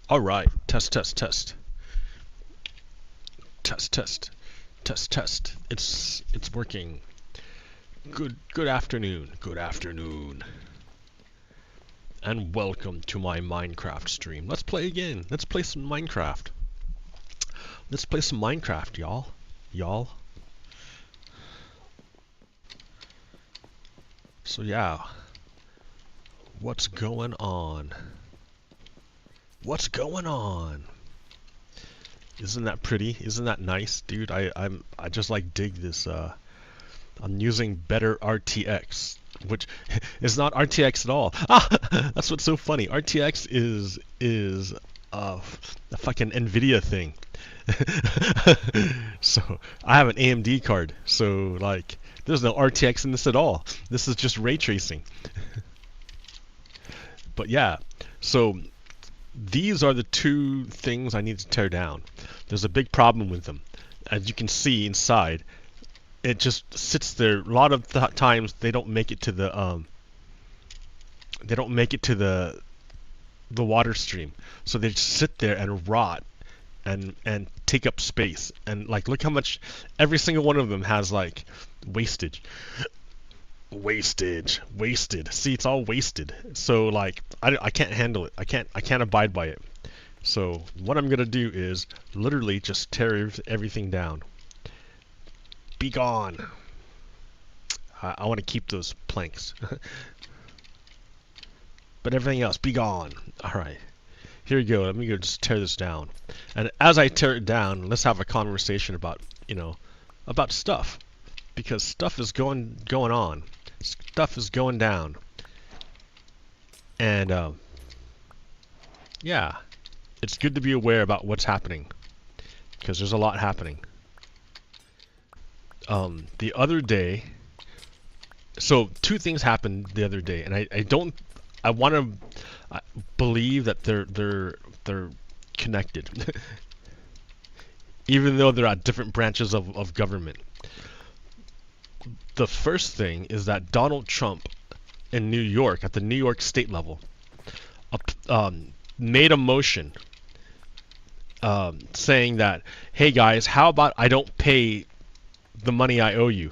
All right, test, test, test, test, test, test, test. It's working. Good afternoon. Good afternoon. And welcome to my Minecraft stream. Let's play again. Let's play some Minecraft. Let's play some Minecraft, y'all. Y'all. So yeah. What's going on? What's going on? Isn't that pretty? Isn't that nice, dude? I just like dig this. I'm using better RTX, which is not RTX at all. Ah, that's what's so funny. RTX is a fucking Nvidia thing. So I have an AMD card, so like there's no RTX in this at all. This is just ray tracing. But yeah, so these are the two things I need to tear down. There's a big problem with them. As you can see inside, it just sits there. A lot of times they don't make it to the the water stream. So they just sit there and rot and take up space. And like look how much every single one of them has like wastage. Wasted. See, it's all wasted. So like I can't handle it. I can't abide by it. So what I'm gonna do is literally just tear everything down. Be gone. I want to keep those planks. But everything else, be gone. Alright. Here we go. Let me go just tear this down. And as I tear it down, let's have a conversation about, about stuff. Because stuff is going on. Stuff is going down. And yeah. It's good to be aware about what's happening. Because there's a lot happening. The other day, so two things happened the other day, and I want to believe that they're connected, even though they're at different branches of government. The first thing is that Donald Trump in New York, at the New York state level, made a motion saying that, hey guys, how about I don't pay the money I owe you,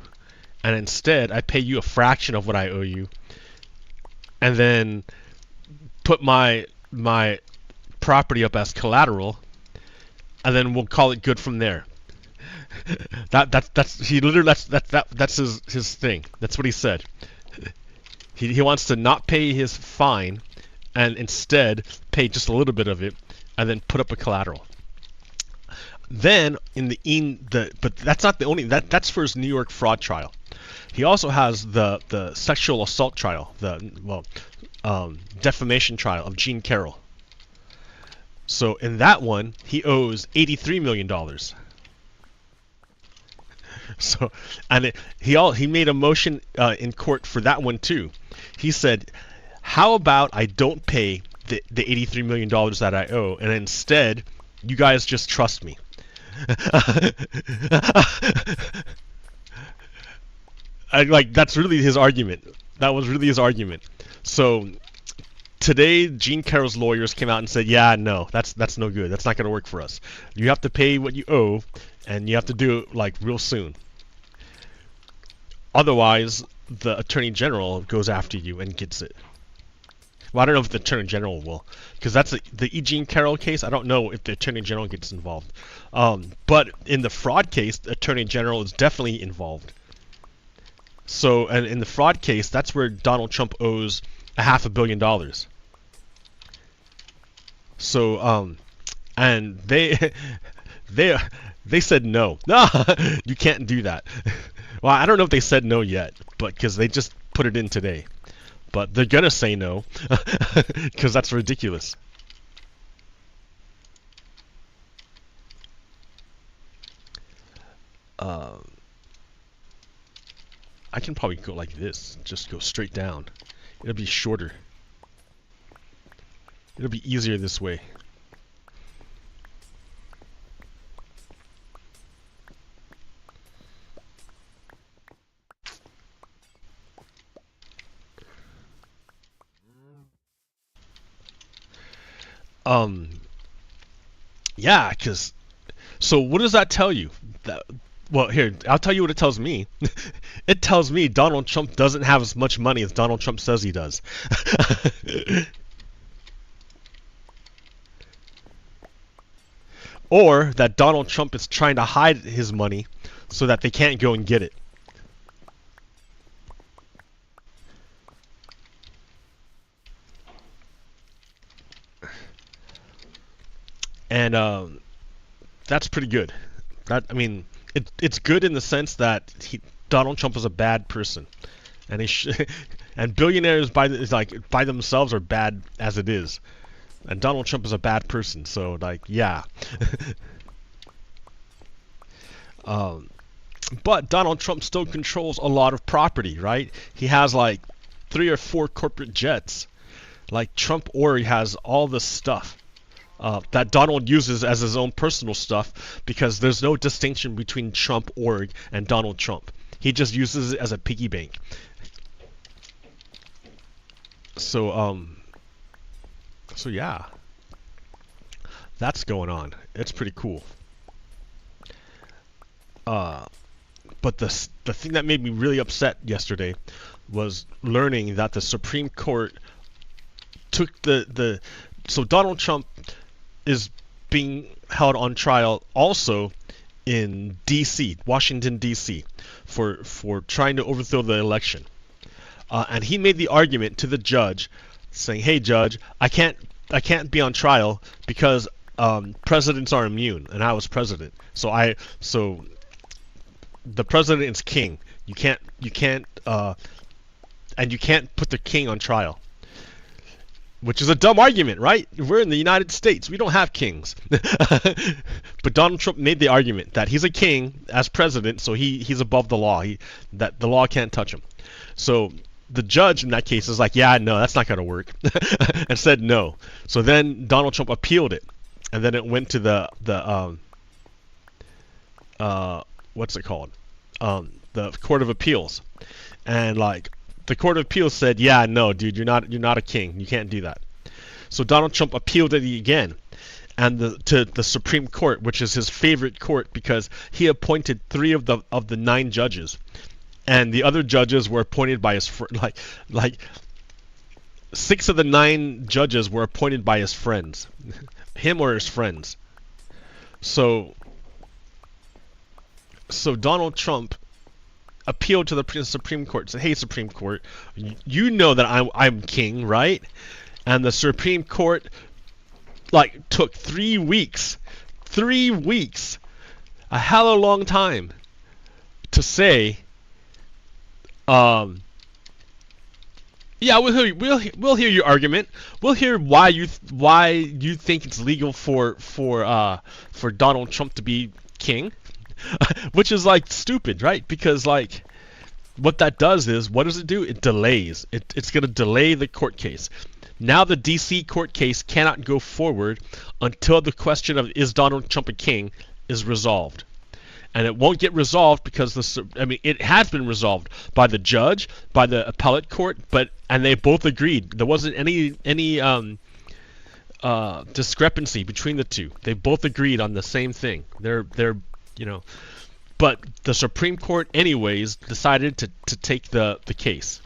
and instead I pay you a fraction of what I owe you, and then put my property up as collateral, and then we'll call it good from there. That's he literally that's his thing. That's what he said. He wants to not pay his fine, and instead pay just a little bit of it, and then put up a collateral. Then but that's not the only that's for his New York fraud trial. He also has the sexual assault trial, defamation trial of Jean Carroll. So in that one, he owes $83 million. So, and he made a motion in court for that one too. He said, how about I don't pay the $83 million that I owe, and instead you guys just trust me. That's really his argument. That was really his argument. So today, Jean Carroll's lawyers came out and said, "Yeah, no, that's no good. That's not going to work for us. You have to pay what you owe, and you have to do it like real soon. Otherwise, the Attorney General goes after you and gets it." Well, I don't know if the Attorney General will, because that's the E. Jean Carroll case. I don't know if the Attorney General gets involved. But in the fraud case, the Attorney General is definitely involved. So, and in the fraud case, that's where Donald Trump owes $500 million. So, and they said no. No, you can't do that. Well, I don't know if they said no yet, but because they just put it in today. But they're gonna say no, because that's ridiculous. I can probably go like this, just go straight down. It'll be shorter. It'll be easier this way. Yeah, because so what does that tell you? That, well, here, I'll tell you what it tells me. It tells me Donald Trump doesn't have as much money as Donald Trump says he does. Or that Donald Trump is trying to hide his money so that they can't go and get it. And that's pretty good. I mean, it's good in the sense that Donald Trump is a bad person, and and billionaires by themselves are bad as it is, and Donald Trump is a bad person. So like, yeah. But Donald Trump still controls a lot of property, right? He has like 3 or 4 corporate jets. Like Trump Org has all this stuff. That Donald uses as his own personal stuff because there's no distinction between Trump Org and Donald Trump. He just uses it as a piggy bank. So yeah, that's going on. It's pretty cool. But the thing that made me really upset yesterday was learning that the Supreme Court took so Donald Trump is being held on trial also in D.C., Washington, D.C., for trying to overthrow the election. And he made the argument to the judge saying, hey, judge, I can't be on trial because presidents are immune, and I was president. So the president is king. You can't put the king on trial. Which is a dumb argument, right? We're in the United States. We don't have kings. But Donald Trump made the argument that he's a king as president, so he's above the law. That the law can't touch him. So the judge in that case is like, yeah, no, that's not going to work. And said no. So then Donald Trump appealed it. And then it went to the what's it called? The Court of Appeals. And like, the Court of Appeals said, yeah, no, dude, you're not a king. You can't do that. So Donald Trump appealed it again, and to the Supreme Court, which is his favorite court because he appointed 3 of the 9 judges, and the other judges were appointed by his like 6 of the 9 judges were appointed by his friends, him or his friends. So Donald Trump appealed to the Supreme Court, said, hey, Supreme Court, you know that I'm king, right? And the Supreme Court like took 3 weeks, a hella long time to say, yeah, we'll hear your argument. We'll hear why you think it's legal for Donald Trump to be king. Which is like stupid, right? Because like what that does is, what does it do? It delays. It's going to delay the court case. Now the DC court case cannot go forward until the question of is Donald Trump a king is resolved. And it won't get resolved because it has been resolved by the judge, by the appellate court, and they both agreed. There wasn't any discrepancy between the two. They both agreed on the same thing. They're but the Supreme Court anyways decided to take the case.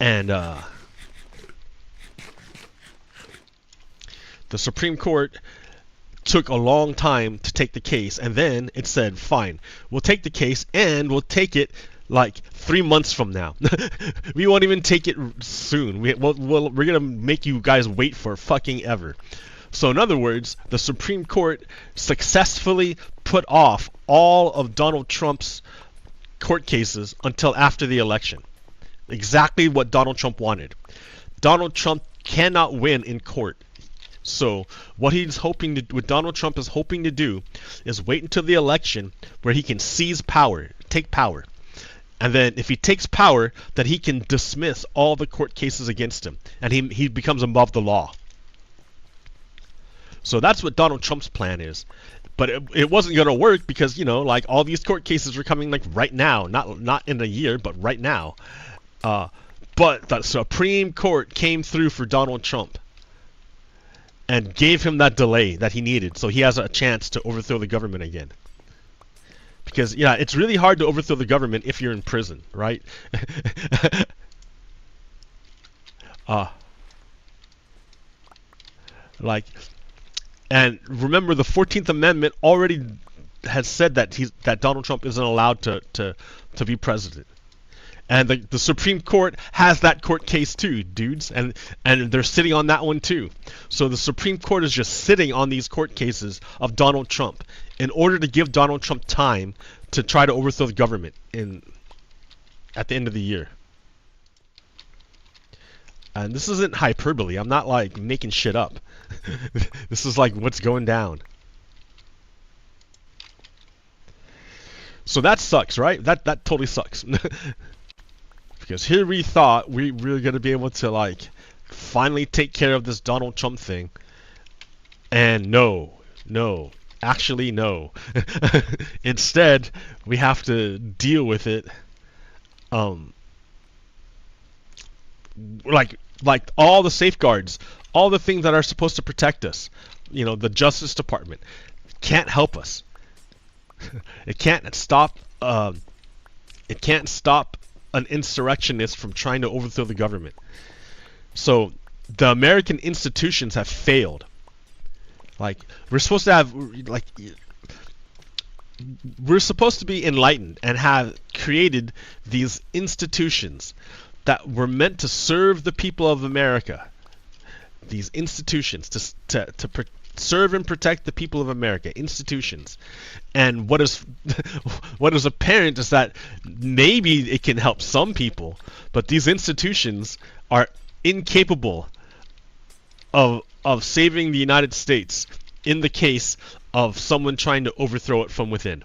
And the Supreme Court took a long time to take the case, and then it said, fine, we'll take the case, and we'll take it like 3 months from now. We won't even take it soon. We're gonna make you guys wait for fucking ever. So in other words, the Supreme Court successfully put off all of Donald Trump's court cases until after the election. Exactly what Donald Trump wanted. Donald Trump cannot win in court. So what Donald Trump is hoping to do is wait until the election where he can seize power, take power. And then if he takes power, then he can dismiss all the court cases against him. And he becomes above the law. So that's what Donald Trump's plan is. But it wasn't going to work because, like all these court cases are coming like right now. Not in a year, but right now. But the Supreme Court came through for Donald Trump. and gave him that delay that he needed, so he has a chance to overthrow the government again. Because yeah, it's really hard to overthrow the government if you're in prison, right? uh, like, and remember, the 14th Amendment already has said that that Donald Trump isn't allowed to be president. And the Supreme Court has that court case too, dudes, and they're sitting on that one too. So the Supreme Court is just sitting on these court cases of Donald Trump in order to give Donald Trump time to try to overthrow the government at the end of the year. And this isn't hyperbole. I'm not like making shit up. This is like what's going down. So that sucks, right? That totally sucks. Because here we thought we were going to be able to like finally take care of this Donald Trump thing. And no. Actually, no. Instead, we have to deal with it. Like all the safeguards, all the things that are supposed to protect us. You know, the Justice Department can't help us. It can't stop. It can't stop an insurrectionist from trying to overthrow the government. So the American institutions have failed. Like we're supposed to have, like we're supposed to be enlightened and have created these institutions that were meant to serve the people of America. These institutions to serve and protect the people of America. Institutions. And what is apparent is that maybe it can help some people, but these institutions are incapable of saving the United States in the case of someone trying to overthrow it from within.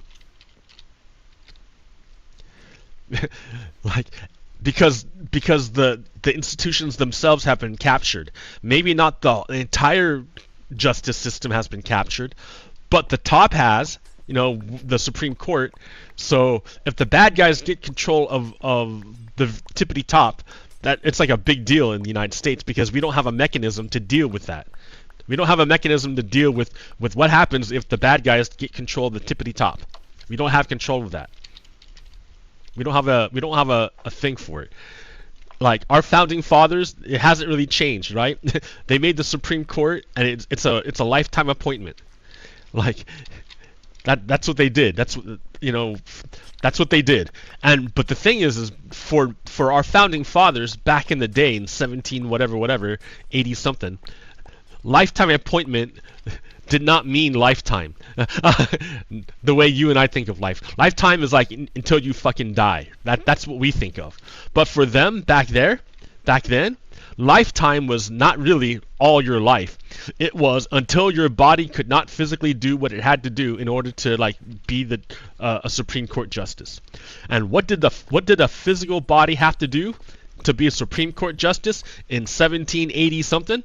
Like, because the institutions themselves have been captured. Maybe not the entire justice system has been captured, but the top has, you know, the Supreme Court. So if the bad guys get control of the tippity top, that it's like a big deal in the United States, because we don't have a mechanism to deal with that. We don't have a mechanism to deal with what happens if the bad guys get control of the tippity top. We don't have control of that. We don't have a thing for it. Like our founding fathers, it hasn't really changed, right? They made the Supreme Court, and it's a lifetime appointment. Like that's what they did. That's what they did. But the thing is for our founding fathers back in the day in 17 whatever 80 something, lifetime appointment did not mean lifetime. The way you and I think of life. Lifetime is like until you fucking die. That's what we think of. But for them back then, lifetime was not really all your life. It was until your body could not physically do what it had to do in order to like be a Supreme Court justice. And what did a physical body have to do to be a Supreme Court justice in 1780 something?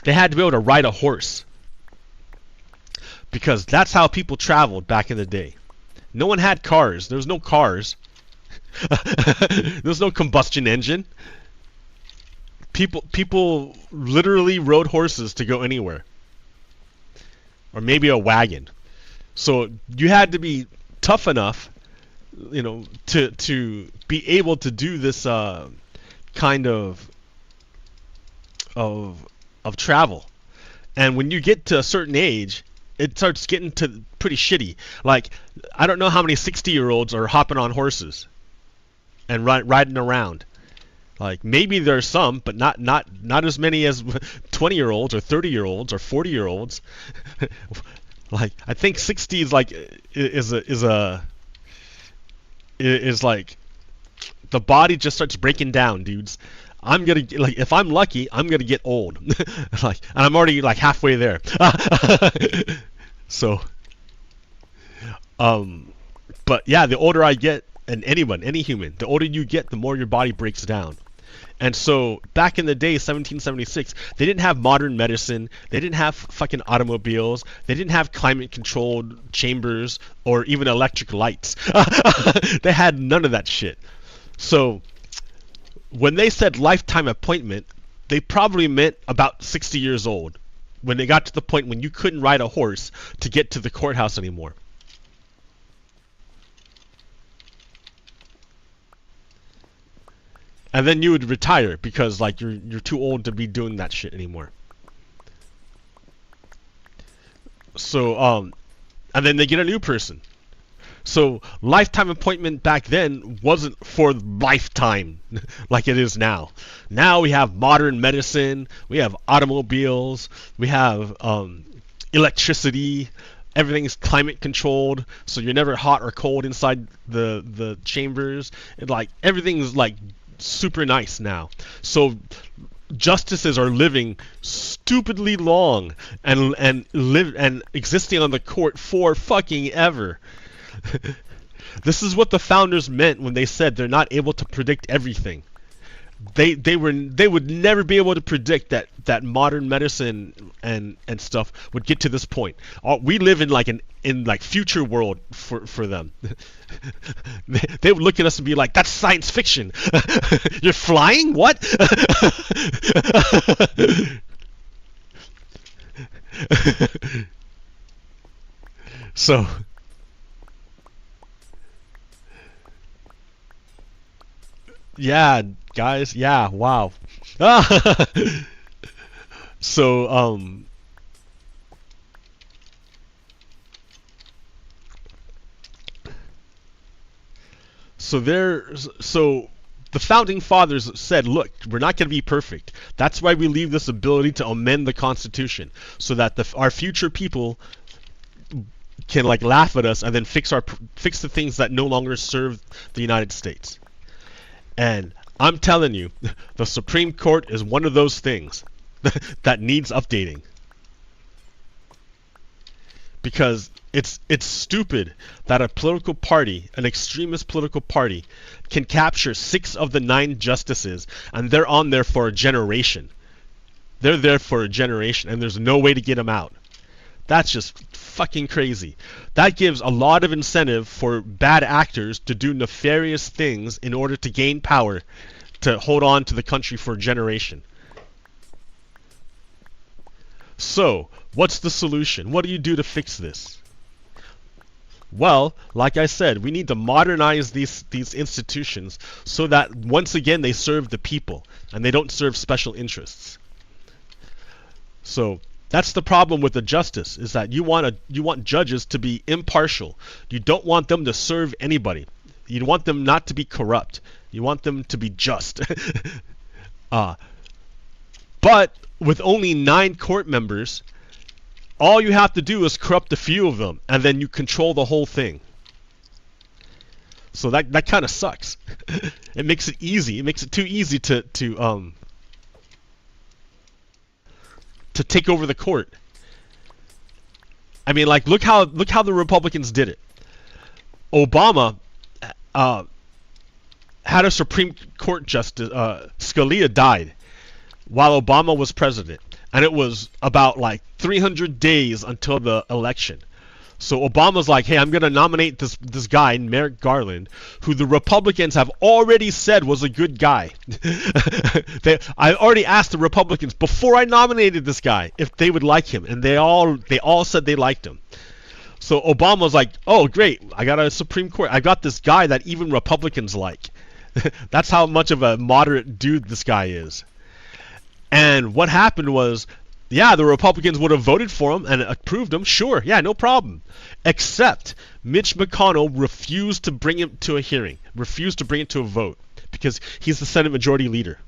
They had to be able to ride a horse. Because that's how people traveled back in the day. No one had cars. There was no cars. There was no combustion engine. People literally rode horses to go anywhere. Or maybe a wagon. So you had to be tough enough, you know, to be able to do this kind of travel. And when you get to a certain age, it starts getting to pretty shitty. Like, I don't know how many 60-year-olds are hopping on horses and riding around. Like, maybe there's some, but not as many as 20-year-olds or 30-year-olds or 40-year-olds. Like, I think 60 is like is like the body just starts breaking down, dudes. I'm gonna like, if I'm lucky, I'm gonna get old. Like, and I'm already like halfway there. So, but yeah, the older I get, and any human, the older you get, the more your body breaks down. And so back in the day, 1776, they didn't have modern medicine. They didn't have fucking automobiles. They didn't have climate-controlled chambers or even electric lights. They had none of that shit. So when they said lifetime appointment, they probably meant about 60 years old. when it got to the point when you couldn't ride a horse to get to the courthouse anymore. And then you would retire because like you're too old to be doing that shit anymore. So and then they get a new person. So lifetime appointment back then wasn't for lifetime like it is now. Now we have modern medicine, we have automobiles, we have electricity, everything's climate controlled, so you're never hot or cold inside the chambers. And like everything's like super nice now. So justices are living stupidly long and existing on the court for fucking ever. This is what the founders meant when they said they're not able to predict everything. They would never be able to predict that modern medicine and stuff would get to this point. We live in like future world for them. They would look at us and be like, that's science fiction. You're flying? What? So yeah, guys, yeah, wow. So so the founding fathers said, look, we're not going to be perfect. That's why we leave this ability to amend the Constitution so that our future people can like laugh at us and then fix the things that no longer serve the United States. And I'm telling you, the Supreme Court is one of those things that needs updating. Because it's stupid that a political party, an extremist political party, can capture 6 of the 9 justices and they're on there for a generation. They're there for a generation and there's no way to get them out. That's just fucking crazy. That gives a lot of incentive for bad actors to do nefarious things in order to gain power, to hold on to the country for a generation. So, what's the solution? What do you do to fix this? Well, like I said, we need to modernize these institutions so that once again they serve the people and they don't serve special interests. So that's the problem with the justice, is that you want judges to be impartial. You don't want them to serve anybody. You want them not to be corrupt. You want them to be just. But with only 9 court members, all you have to do is corrupt a few of them, and then you control the whole thing. So that kind of sucks. It makes it easy. It makes it too easy to take over the court. I mean, like, look how the Republicans did it. Obama had a Supreme Court justice, Scalia died while Obama was president, and it was about like 300 days until the election. So Obama's like, hey, I'm going to nominate this guy, Merrick Garland, who the Republicans have already said was a good guy. I already asked the Republicans before I nominated this guy if they would like him, and they all said they liked him. So Obama's like, oh, great, I got a Supreme Court. I got this guy that even Republicans like. That's how much of a moderate dude this guy is. And what happened was, yeah, the Republicans would have voted for him and approved him. Sure, yeah, no problem. Except Mitch McConnell refused to bring him to a hearing, refused to bring it to a vote, because he's the Senate Majority Leader.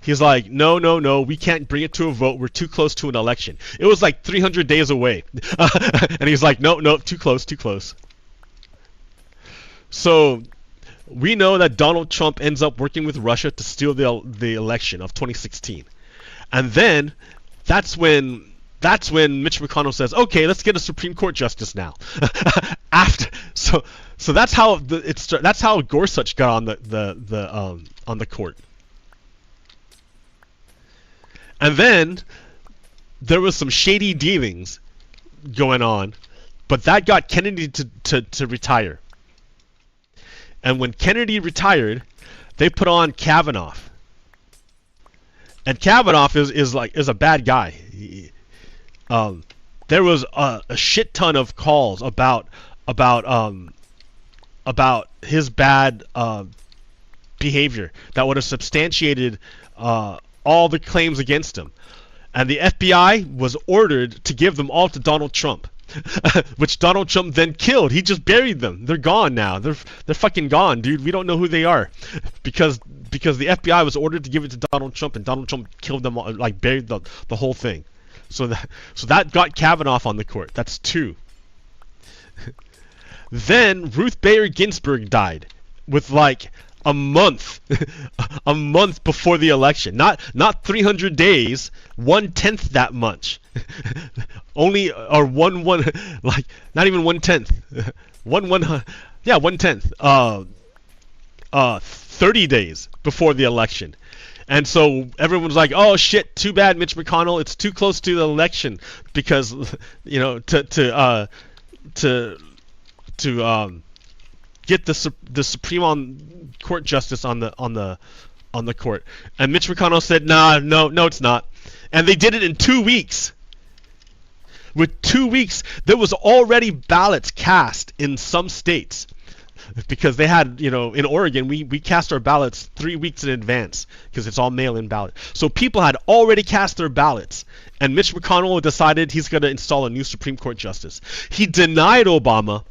He's like, no, we can't bring it to a vote. We're too close to an election. It was like 300 days away. And he's like, no, too close. So we know that Donald Trump ends up working with Russia to steal the election of 2016. And then that's when Mitch McConnell says, okay, let's get a Supreme Court justice now. So that's how that's how Gorsuch got on the court. And then there was some shady dealings going on, but that got Kennedy to retire. And when Kennedy retired, they put on Kavanaugh. And Kavanaugh is a bad guy. Um, there was a shit ton of calls about his bad behavior that would have substantiated all the claims against him, and the FBI was ordered to give them all to Donald Trump, which Donald Trump then killed. He just buried them. They're gone now. They're fucking gone, dude. We don't know who they are because the FBI was ordered to give it to Donald Trump, and Donald Trump killed them all, like buried the whole thing. So that got Kavanaugh on the court. That's 2. Then Ruth Bader Ginsburg died with like a month, a month before the election. Not 300 days, 1/10 that much. Only or one like not even 1/10. Yeah, 1/10. 30 days before the election. And so everyone's like, "Oh shit, too bad, Mitch McConnell. It's too close to the election because to get the Supreme Court justice on the court." And Mitch McConnell said, "Nah, no, it's not." And they did it in 2 weeks. With 2 weeks, there was already ballots cast in some states. Because they had, in Oregon, we cast our ballots 3 weeks in advance because it's all mail-in ballot. So people had already cast their ballots, and Mitch McConnell decided he's going to install a new Supreme Court justice. He denied Obama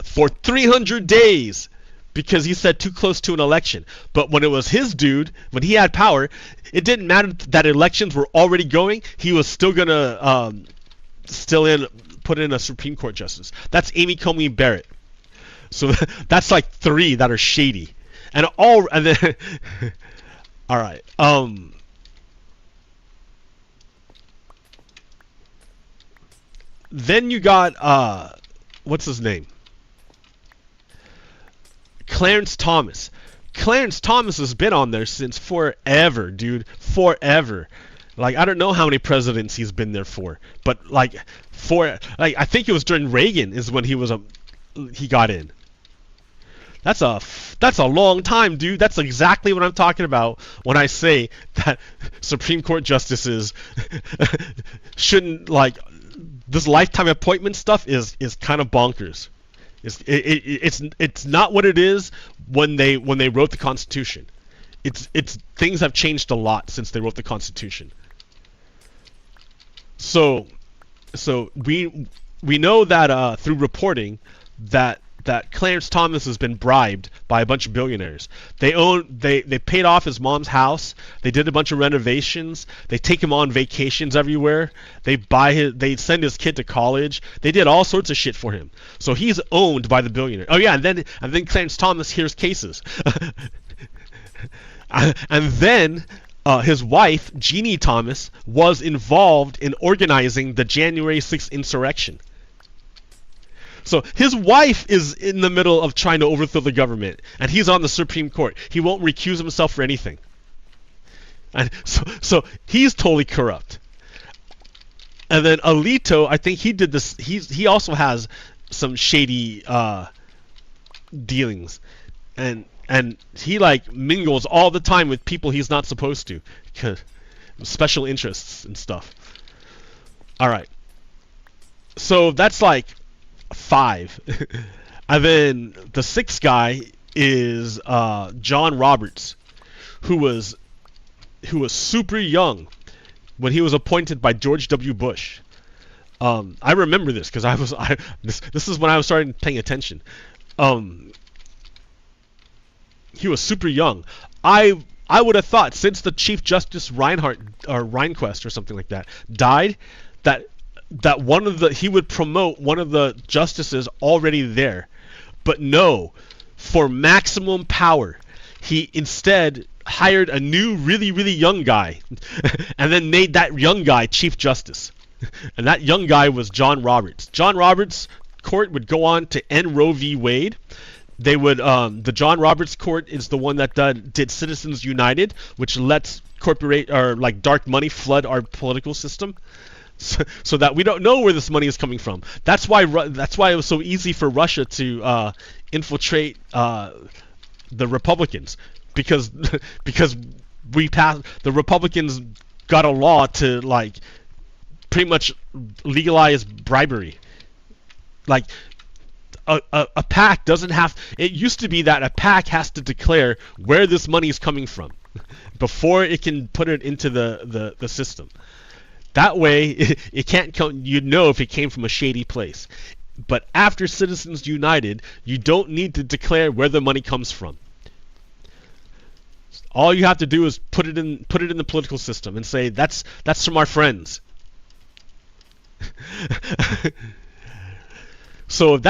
for 300 days because he said too close to an election. But when it was his dude, when he had power, it didn't matter that elections were already going. He was still going to put in a Supreme Court justice. That's Amy Coney Barrett. So that's like 3 that are shady, and then all right. Then you got what's his name? Clarence Thomas. Clarence Thomas has been on there since forever, dude. Forever. Like, I don't know how many presidents he's been there for, but I think it was during Reagan is when he got in. That's a long time, dude. That's exactly what I'm talking about when I say that Supreme Court justices shouldn't, like, this lifetime appointment stuff is kind of bonkers. It's not what it is when they wrote the Constitution. It's things have changed a lot since they wrote the Constitution. So we know that through reporting that Clarence Thomas has been bribed by a bunch of billionaires. They paid off his mom's house. They did a bunch of renovations. They take him on vacations everywhere. They send his kid to college. They did all sorts of shit for him. So he's owned by the billionaire. Oh yeah, and then Clarence Thomas hears cases. And then his wife, Jeannie Thomas, was involved in organizing the January 6th insurrection. So his wife is in the middle of trying to overthrow the government, and he's on the Supreme Court. He won't recuse himself for anything. And so he's totally corrupt. And then Alito, I think he did this. He also has some shady dealings, and he like mingles all the time with people he's not supposed to, special interests and stuff. All right. So that's like 5. And then the 6th guy is John Roberts, who was super young when he was appointed by George W. Bush. I remember this because this is when I was starting paying attention. He was super young. I would have thought since the Chief Justice Rehnquist or something like that died, that he would promote one of the justices already there. But no, for maximum power, he instead hired a new really, really young guy and then made that young guy Chief Justice. And that young guy was John Roberts. John Roberts' court would go on to end Roe v. Wade. They would the John Roberts court is the one that did Citizens United, which lets dark money flood our political system. So that we don't know where this money is coming from. That's why it was so easy for Russia to infiltrate the Republicans, because the Republicans got a law to like pretty much legalize bribery. Like a PAC doesn't have. It used to be that a PAC has to declare where this money is coming from before it can put it into the system. That way, it can't come. You know if it came from a shady place. But after Citizens United, you don't need to declare where the money comes from. All you have to do is put it in the political system and say that's from our friends. So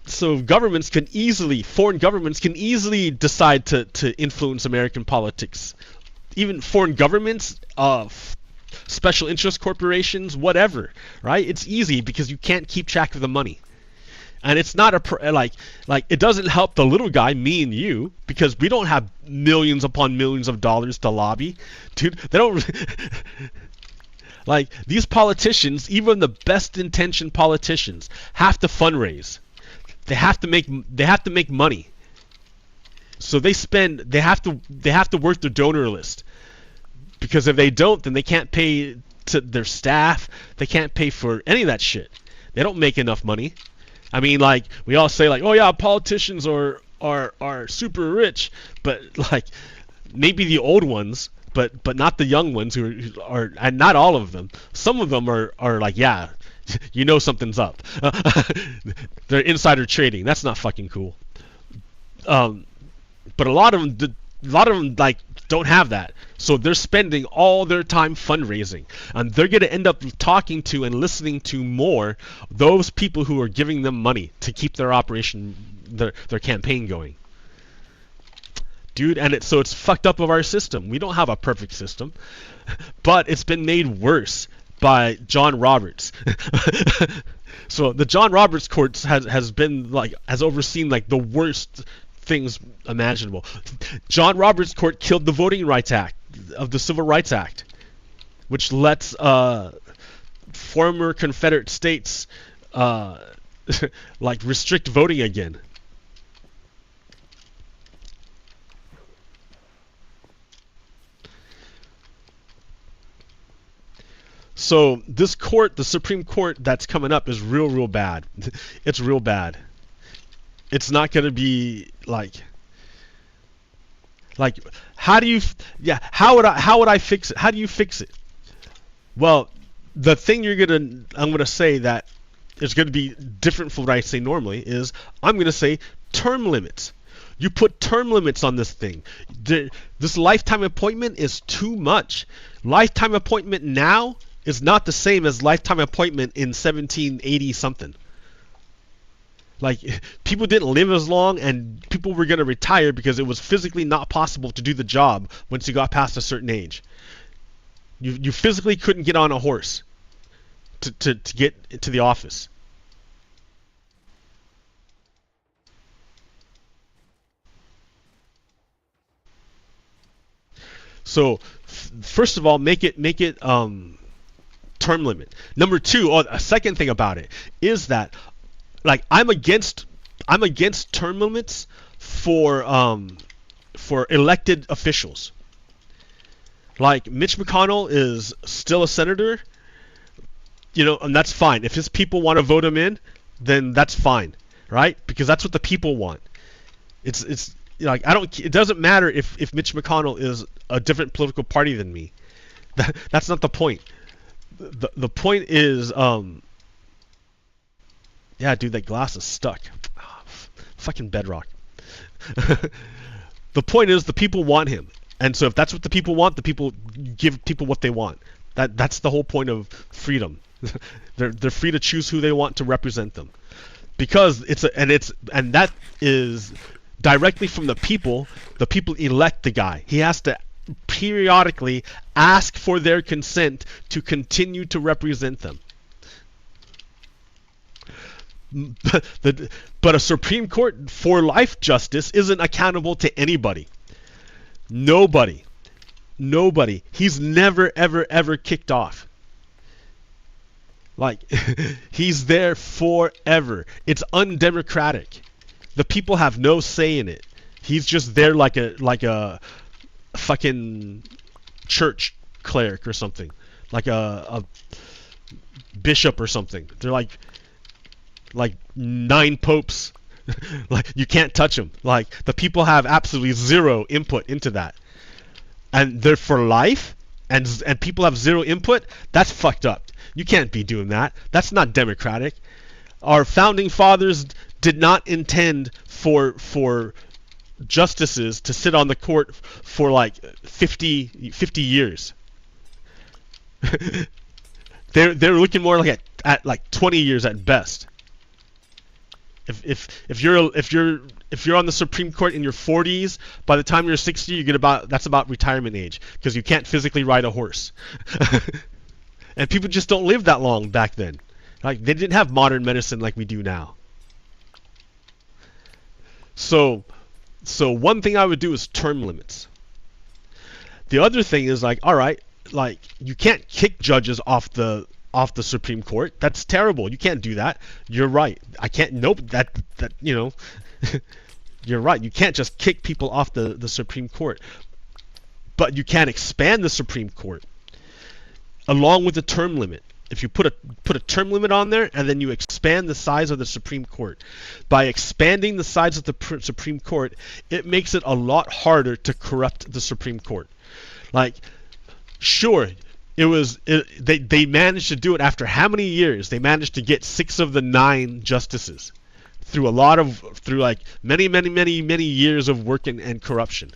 so governments can easily, foreign governments can easily decide to influence American politics. Even foreign governments, special interest corporations, whatever, right? It's easy because you can't keep track of the money. And it's not like it doesn't help the little guy, me and you, because we don't have millions upon millions of dollars to lobby. Dude, they don't like these politicians, even the best intentioned politicians have to fundraise. They have to make money. So they have to work their donor list. Because if they don't, then they can't pay to their staff. They can't pay for any of that shit. They don't make enough money. I mean, like we all say, like, oh yeah, politicians are super rich, but like maybe the old ones, but not the young ones who are, and not all of them. Some of them are like, yeah, you know something's up. They're insider trading. That's not fucking cool. But a lot of them like don't have that, so they're spending all their time fundraising, and they're going to end up talking to and listening to more those people who are giving them money to keep their operation, their campaign going. Dude, and so it's fucked up of our system. We don't have a perfect system, but it's been made worse by John Roberts. So the John Roberts courts has overseen like the worst things imaginable. John Roberts' court killed the Voting Rights Act of the Civil Rights Act, which lets former Confederate states like restrict voting again. So this court, the Supreme Court that's coming up, is real bad. It's real bad. It's not going to be like how would I fix it? How do you fix it? Well, the thing I'm going to say that is going to be different from what I say normally is I'm going to say term limits. You put term limits on this thing. This lifetime appointment is too much. Lifetime appointment now is not the same as lifetime appointment in 1780 something. Like, people didn't live as long, and people were going to retire because it was physically not possible to do the job once you got past a certain age. You physically couldn't get on a horse to get to the office. So, first of all, make it term limit. Number two, a second thing about it is that, like, I'm against term limits for elected officials. Like, Mitch McConnell is still a senator, and that's fine. If his people want to vote him in, then that's fine, right? Because that's what the people want. It's like, it doesn't matter if Mitch McConnell is a different political party than me. That's not the point. The point is, yeah, dude, that glass is stuck. Oh, fucking bedrock. The point is, the people want him, and so if that's what the people want, the people give people what they want. That's the whole point of freedom. They're free to choose who they want to represent them, because and that is directly from the people. The people elect the guy. He has to periodically ask for their consent to continue to represent them. But a Supreme Court for life justice isn't accountable to anybody. Nobody. He's never ever kicked off. Like, he's there forever. It's undemocratic. The people have no say in it. He's just there like a fucking church cleric or something, like a bishop or something. They're like 9 popes. Like, you can't touch them. Like, the people have absolutely zero input into that, and they're for life, and people have zero input. That's fucked up. You can't be doing that. That's not democratic. Our founding fathers did not intend for justices to sit on the court for like 50 years. they're looking more like at like 20 years at best. If you're on the Supreme Court in your 40s, by the time you're 60, you get that's about retirement age, because you can't physically ride a horse. And people just don't live that long back then. Like, they didn't have modern medicine like we do now. So one thing I would do is term limits. The other thing is, like, all right, like, you can't kick judges off the Supreme Court. That's terrible. You can't do that. You're right. I can't. Nope. That you know. You're right. You can't just kick people off the Supreme Court. But you can expand the Supreme Court along with the term limit. If you put a term limit on there, and then you expand the size of the Supreme Court, by expanding the size of the Supreme Court, it makes it a lot harder to corrupt the Supreme Court. Like, sure, they managed to do it after how many years? They managed to get 6 of the 9 justices through like many years of work and corruption.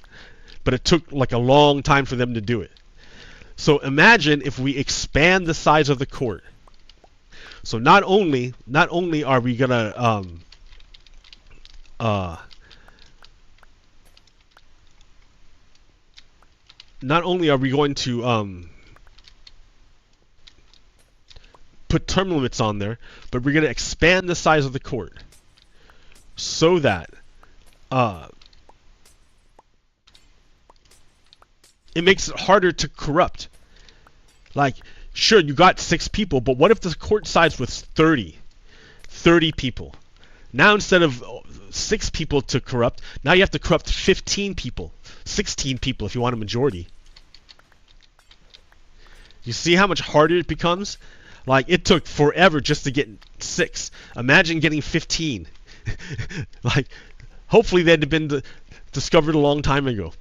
But it took like a long time for them to do it. So imagine if we expand the size of the court. So not only are we gonna not only are we going to put term limits on there, but we're going to expand the size of the court so that it makes it harder to corrupt. Like, sure, you got 6 people, but what if the court size was 30 people? Now, instead of 6 people to corrupt, now you have to corrupt 15 people, 16 people if you want a majority. You see how much harder it becomes? Like, it took forever just to get 6. Imagine getting 15. Like, hopefully they'd have been discovered a long time ago.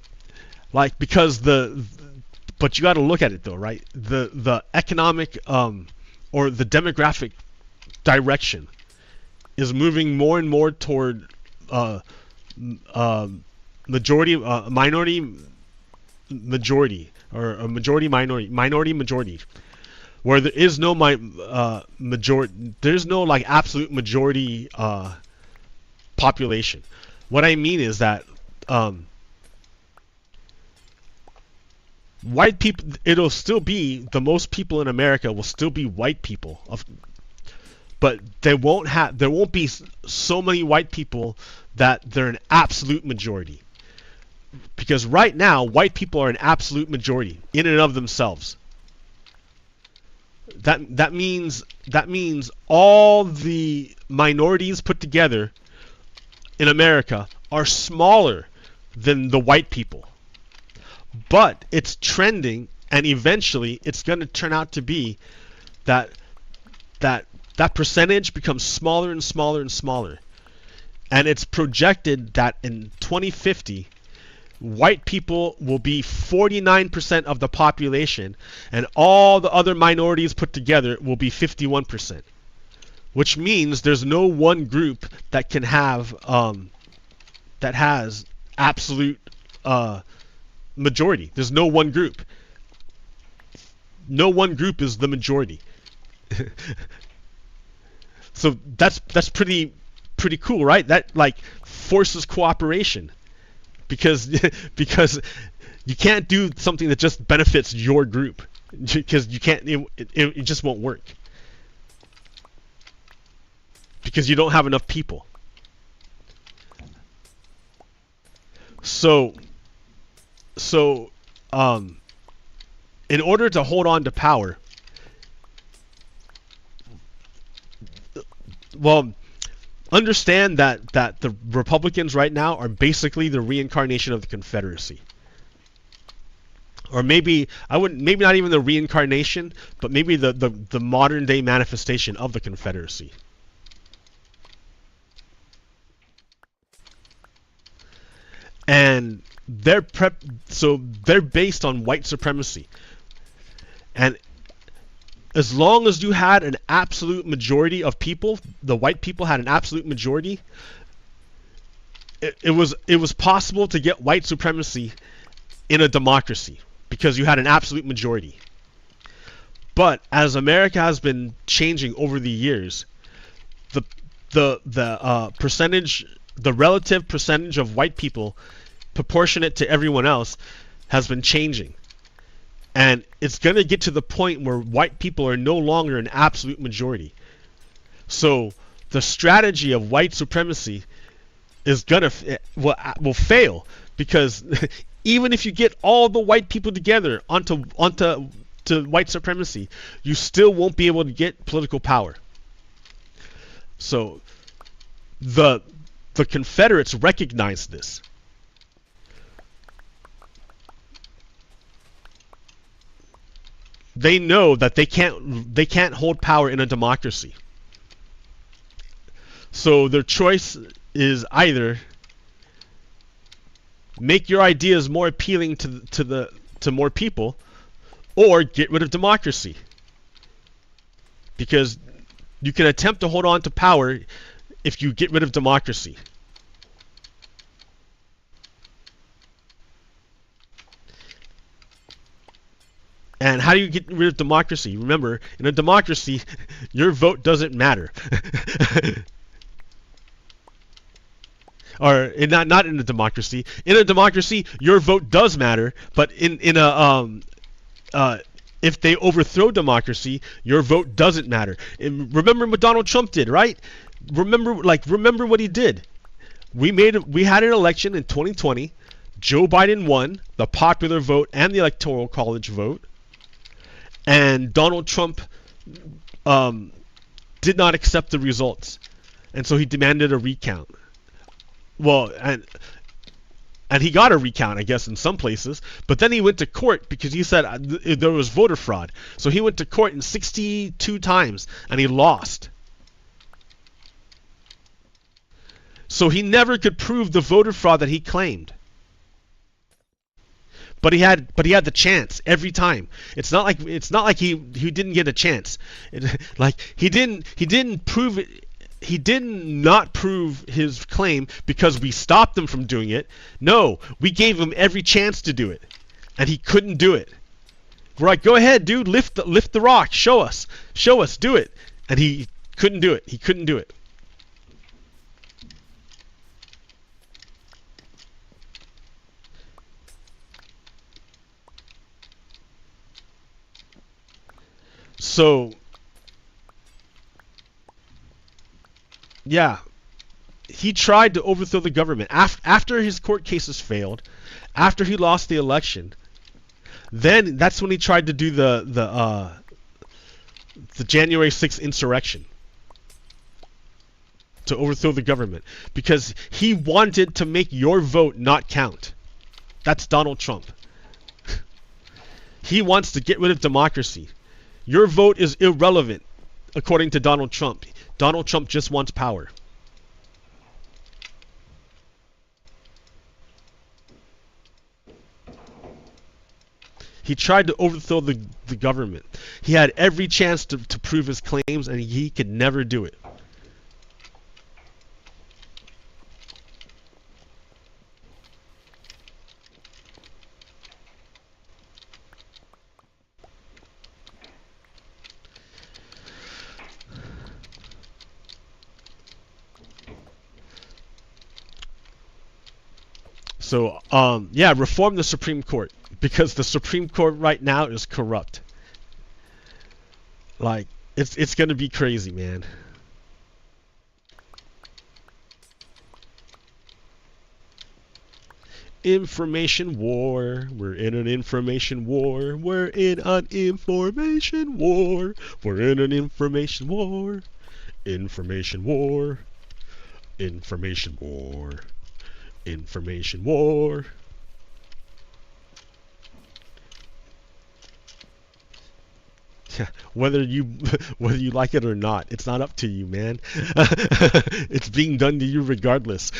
Like, because but you got to look at it though, right? The economic or the demographic direction is moving more and more toward majority majority, or a majority minority, where there is no majority. There's no like absolute majority population. What I mean is that white people, it'll still be, the most people in America will still be white people, but there won't be so many white people that they're an absolute majority. Because right now, white people are an absolute majority in and of themselves. That means all the minorities put together in America are smaller than the white people. But it's trending, and eventually it's going to turn out to be that percentage becomes smaller and smaller and smaller. And it's projected that in 2050, white people will be 49% of the population, and all the other minorities put together will be 51%. Which means there's no one group that can have that has absolute majority. There's no one group. No one group is the majority. So that's pretty cool, right? That like forces cooperation, because you can't do something that just benefits your group, because you can't. It just won't work, because you don't have enough people. So in order to hold on to power, well, understand that the Republicans right now are basically the reincarnation of the Confederacy. Or maybe maybe not even the reincarnation, but maybe the modern day manifestation of the Confederacy. And they're based on white supremacy. And as long as you had an absolute majority of people, the white people had an absolute majority, it was possible to get white supremacy in a democracy because you had an absolute majority. But as America has been changing over the years, the relative percentage of white people proportionate to everyone else has been changing. And it's going to get to the point where white people are no longer an absolute majority. So the strategy of white supremacy is will fail, because even if you get all the white people together onto white supremacy, you still won't be able to get political power. So the Confederates recognized this. They know that they can't hold power in a democracy. So their choice is either make your ideas more appealing to more people, or get rid of democracy. Because you can attempt to hold on to power if you get rid of democracy. And how do you get rid of democracy? Remember, in a democracy, your vote doesn't matter. Or not in a democracy. In a democracy, your vote does matter, but in a if they overthrow democracy, your vote doesn't matter. And remember what Donald Trump did, right? Remember what he did. We had an election in 2020. Joe Biden won the popular vote and the electoral college vote. And Donald Trump did not accept the results, and so he demanded a recount. Well, and he got a recount, I guess, in some places, but then he went to court because he said there was voter fraud. So he went to court in 62 times, and he lost. So he never could prove the voter fraud that he claimed. But he had the chance every time. It's not like he didn't get a chance. He didn't prove it. He did not prove his claim because we stopped him from doing it. No, we gave him every chance to do it, and he couldn't do it. We're like, go ahead, dude, lift the rock, show us, do it, and he couldn't do it. He couldn't do it. So, yeah, he tried to overthrow the government after his court cases failed, after he lost the election. Then that's when he tried to do the January 6th insurrection to overthrow the government, because he wanted to make your vote not count. That's Donald Trump. He wants to get rid of democracy. Your vote is irrelevant, according to Donald Trump. Donald Trump just wants power. He tried to overthrow the government. He had every chance to prove his claims, and he could never do it. So, yeah, reform the Supreme Court, because the Supreme Court right now is corrupt. Like, it's gonna be crazy, man. Information war. We're in an information war. We're in an information war. We're in an information war. Information war. Information war. Information war. Whether you like it or not, it's not up to you, man. It's being done to you regardless.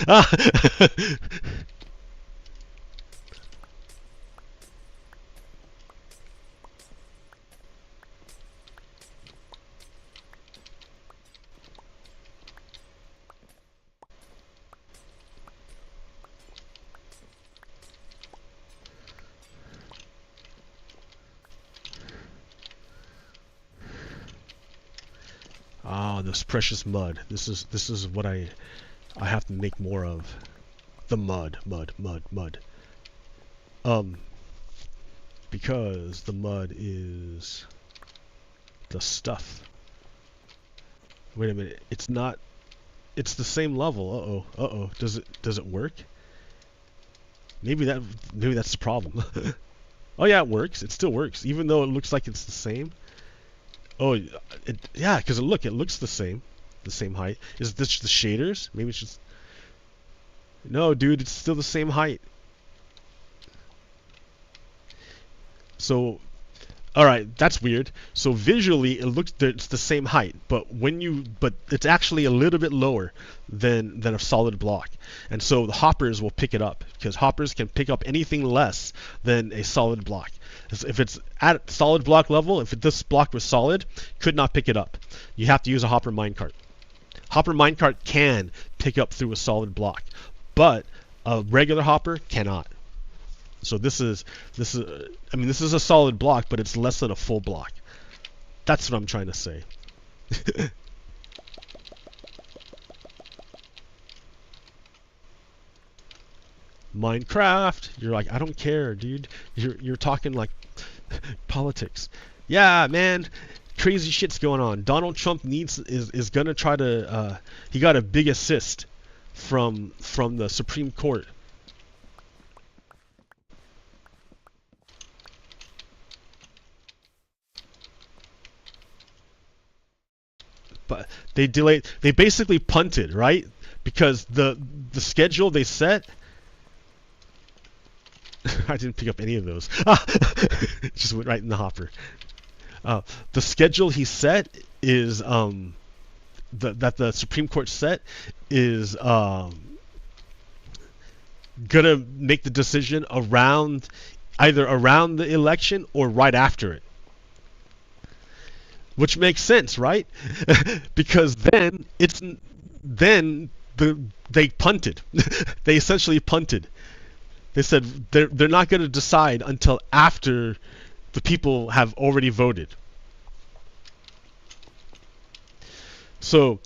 Ah, this precious mud. This is what I have to make more of. The mud. Because the mud is the stuff. Wait a minute. It's not. It's the same level. Uh-oh. Does it work? Maybe that's the problem. Oh yeah, it works. It still works, even though it looks like it's the same. Oh, yeah, because it looks the same height. Is this the shaders? Maybe it's just. No, dude, it's still the same height. So, all right, that's weird. So visually, it's the same height, but it's actually a little bit lower than a solid block, and so the hoppers will pick it up because hoppers can pick up anything less than a solid block. If it's at solid block level, if this block was solid, could not pick it up. You have to use a hopper minecart. Hopper minecart can pick up through a solid block, but a regular hopper cannot. So this is a solid block, but it's less than a full block. That's what I'm trying to say. Minecraft, you're like, I don't care, dude. You're talking like politics. Yeah, man, crazy shit's going on. Donald Trump is gonna try to. He got a big assist from the Supreme Court. But they delayed. They basically punted, right? Because the schedule they set. I didn't pick up any of those. Just went right in the hopper. The schedule he set is that the Supreme Court set is gonna make the decision either around the election or right after it. Which makes sense, right? Because then they punted. They essentially punted. They said they're not going to decide until after the people have already voted. So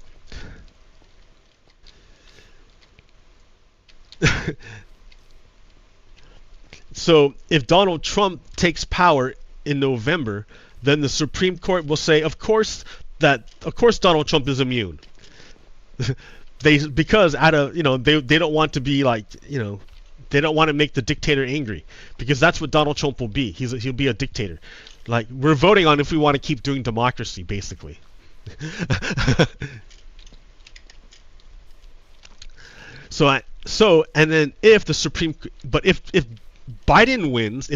so if Donald Trump takes power in November, then the Supreme Court will say, of course Donald Trump is immune. Because they don't want to be like, they don't want to make the dictator angry, because that's what Donald Trump will be. He'll be a dictator. Like, we're voting on if we want to keep doing democracy, basically. And then if Biden wins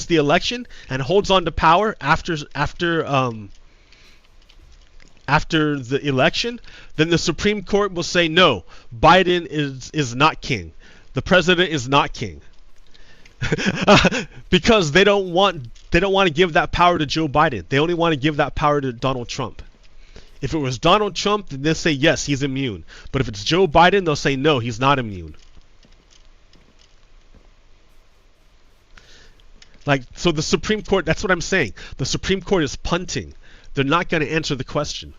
the election and holds on to power after the election, then the Supreme Court will say, no, Biden is not king. The president is not king. Because they don't want to give that power to Joe Biden. They only want to give that power to Donald Trump. If it was Donald Trump, then they'll say yes, he's immune. But if it's Joe Biden, they'll say no, he's not immune. Like, so the Supreme Court, that's what I'm saying. The Supreme Court is punting. They're not going to answer the question.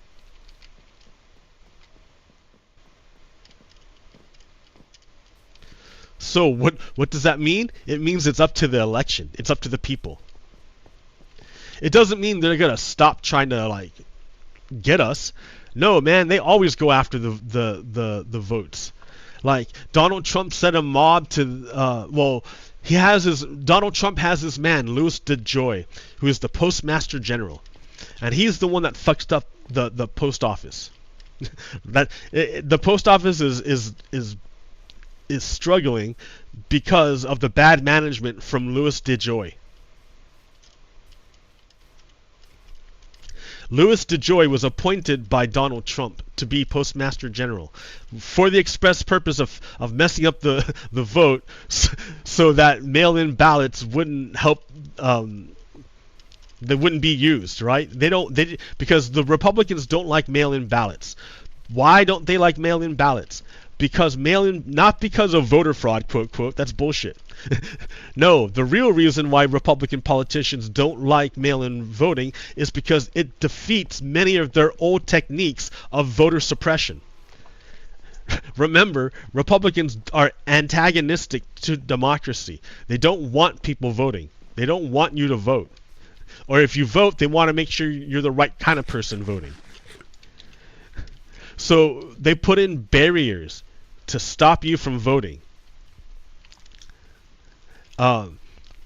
So what does that mean? It means it's up to the election. It's up to the people. It doesn't mean they're going to stop trying to, like, get us. No, man, they always go after the votes. Like, Donald Trump sent a mob to Donald Trump has this man, Louis DeJoy, who is the Postmaster General. And he's the one that fucked up the post office. The post office is struggling because of the bad management from Louis DeJoy. Louis DeJoy was appointed by Donald Trump to be Postmaster General for the express purpose of messing up the vote so that mail-in ballots wouldn't help. They wouldn't be used, right? Because the Republicans don't like mail-in ballots. Why don't they like mail-in ballots? Because not because of voter fraud, quote, quote, that's bullshit. No, the real reason why Republican politicians don't like mail-in voting is because it defeats many of their old techniques of voter suppression. Remember, Republicans are antagonistic to democracy. They don't want people voting. They don't want you to vote. Or if you vote, they want to make sure you're the right kind of person voting. So they put in barriers to stop you from voting. And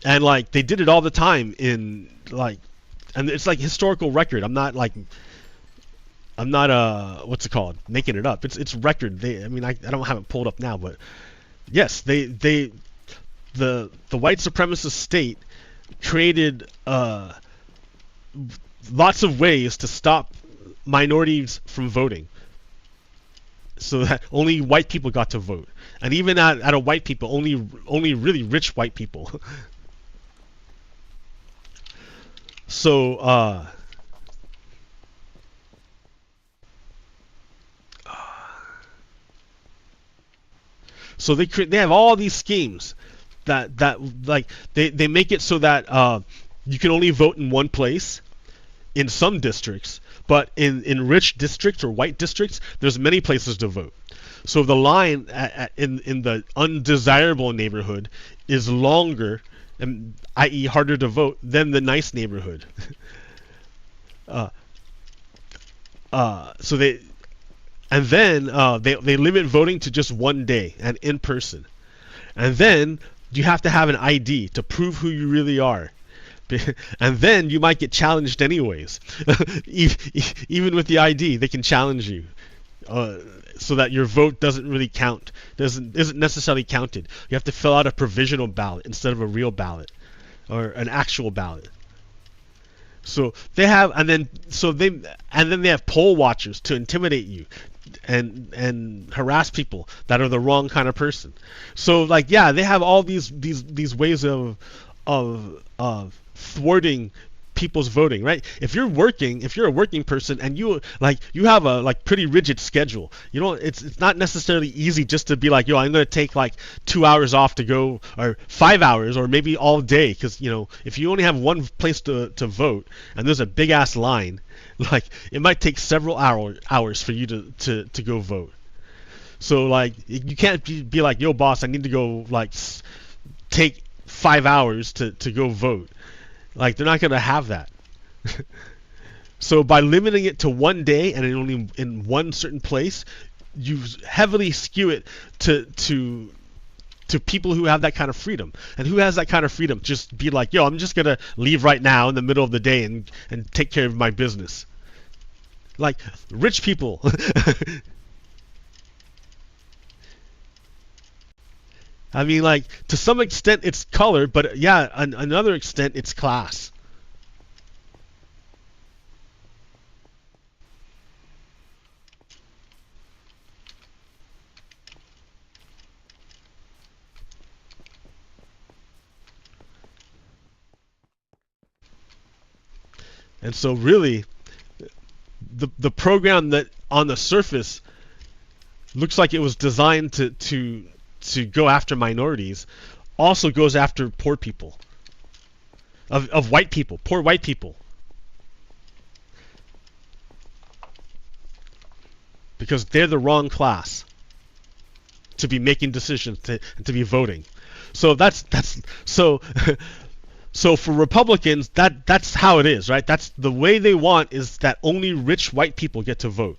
like they did it all the time and it's like historical record. I'm not what's it called? Making it up. It's record. I don't have it pulled up now, but yes, the white supremacist state created lots of ways to stop minorities from voting, so that only white people got to vote, and even out of white people, only really rich white people. So so they have all these schemes that like they make it so that you can only vote in one place in some districts, but in rich districts or white districts, there's many places to vote. So the line in the undesirable neighborhood is longer, i.e. harder to vote, than the nice neighborhood. So they limit voting to just one day and in person, and then you have to have an ID to prove who you really are. And then you might get challenged anyways. Even with the ID, they can challenge you, so that your vote doesn't really count. Isn't necessarily counted. You have to fill out a provisional ballot instead of a real ballot or an actual ballot. So they have, and then they have poll watchers to intimidate you and harass people that are the wrong kind of person. So like, yeah, they have all these ways of thwarting people's voting, right? If you're a working person and you have a pretty rigid schedule, it's not necessarily easy just to be like, yo, I'm going to take 2 hours off to go, or 5 hours, or maybe all day, because if you only have one place to vote and there's a big ass line, it might take several hours for you to go vote. So you can't be like, yo boss, I need to go take 5 hours to go vote. They're not going to have that. So by limiting it to one day and only in one certain place, you heavily skew it to people who have that kind of freedom. And who has that kind of freedom? Just be like, yo, I'm just going to leave right now in the middle of the day and take care of my business. Rich people. I mean, to some extent it's color, but yeah, another extent it's class. And so really, the program that on the surface looks like it was designed to go after minorities also goes after poor people, of white people, poor white people, because they're the wrong class to be making decisions, to be voting. So so for Republicans, that's how it is, right? That's the way they want, is that only rich white people get to vote.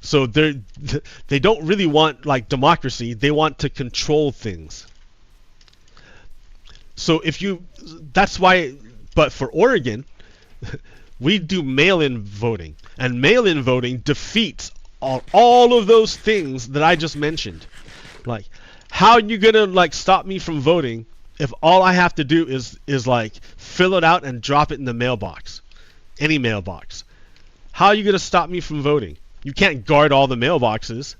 So they don't really want democracy. They want to control things. So that's why. But for Oregon, We do mail-in voting, and mail-in voting defeats all of those things that I just mentioned. Like, how are you gonna like stop me from voting if all I have to do is like fill it out and drop it in the mailbox, any mailbox? How are you gonna stop me from voting? You can't guard all the mailboxes.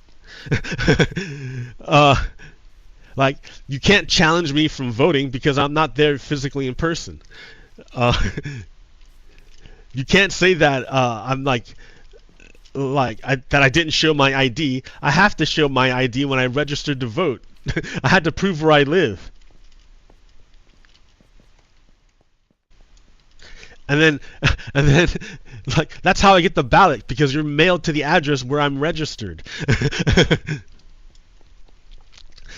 Like, you can't challenge me from voting because I'm not there physically in person. You can't say that I'm that I didn't show my ID. I have to show my ID when I registered to vote. I had to prove where I live. And then, like, that's how I get the ballot, because you're mailed to the address where I'm registered.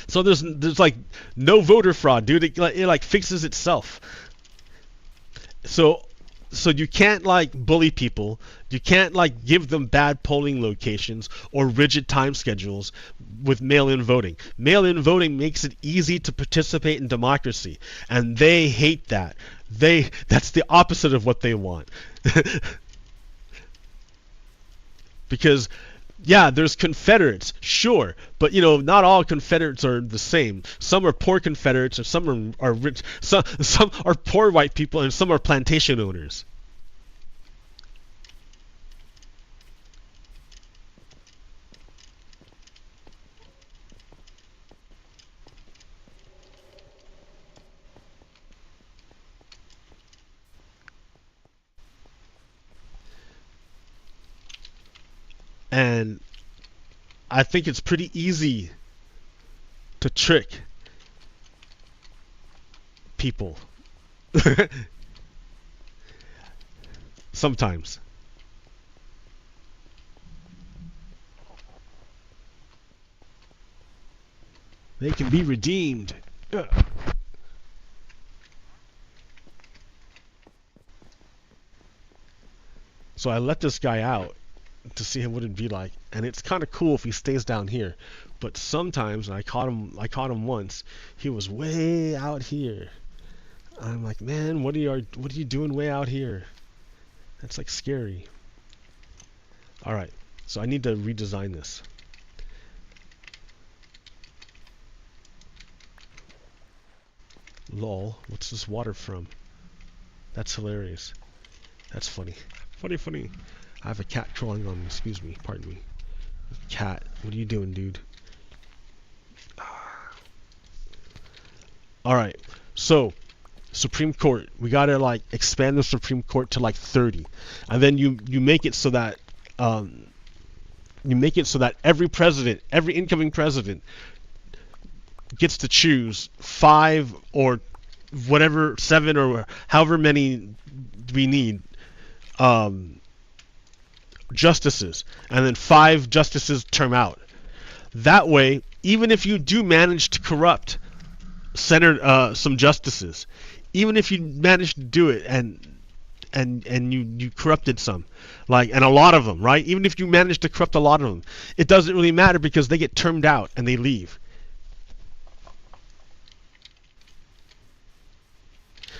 So there's like no voter fraud, dude. It like fixes itself. So you can't like bully people. You can't like give them bad polling locations or rigid time schedules with mail-in voting. Mail-in voting makes it easy to participate in democracy, and they hate that. That's the opposite of what they want. Because yeah, there's Confederates, sure, but you know, not all Confederates are the same. Some are poor Confederates, and some are rich. Some are poor white people, and some are plantation owners. And I think it's pretty easy to trick people. Sometimes. They can be redeemed. So I let this guy out to see what it'd be like, and it's kind of cool if he stays down here. But sometimes, and I caught him once. He was way out here. I'm like, man, what are you doing way out here? That's like scary. All right, so I need to redesign this. Lol, what's this water from? That's hilarious. That's funny. Funny. I have a cat crawling on me. Excuse me. Pardon me. Cat, what are you doing, dude? Alright, so Supreme Court. We gotta like expand the Supreme Court to like 30. And then you make it so that every president, every incoming president gets to choose 5 or whatever, 7 or however many we need justices, and then 5 justices term out. That way, even if you do manage to corrupt some justices, even if you manage to do it and you corrupted some, like, and a lot of them, right? Even if you manage to corrupt a lot of them, it doesn't really matter because they get termed out and they leave.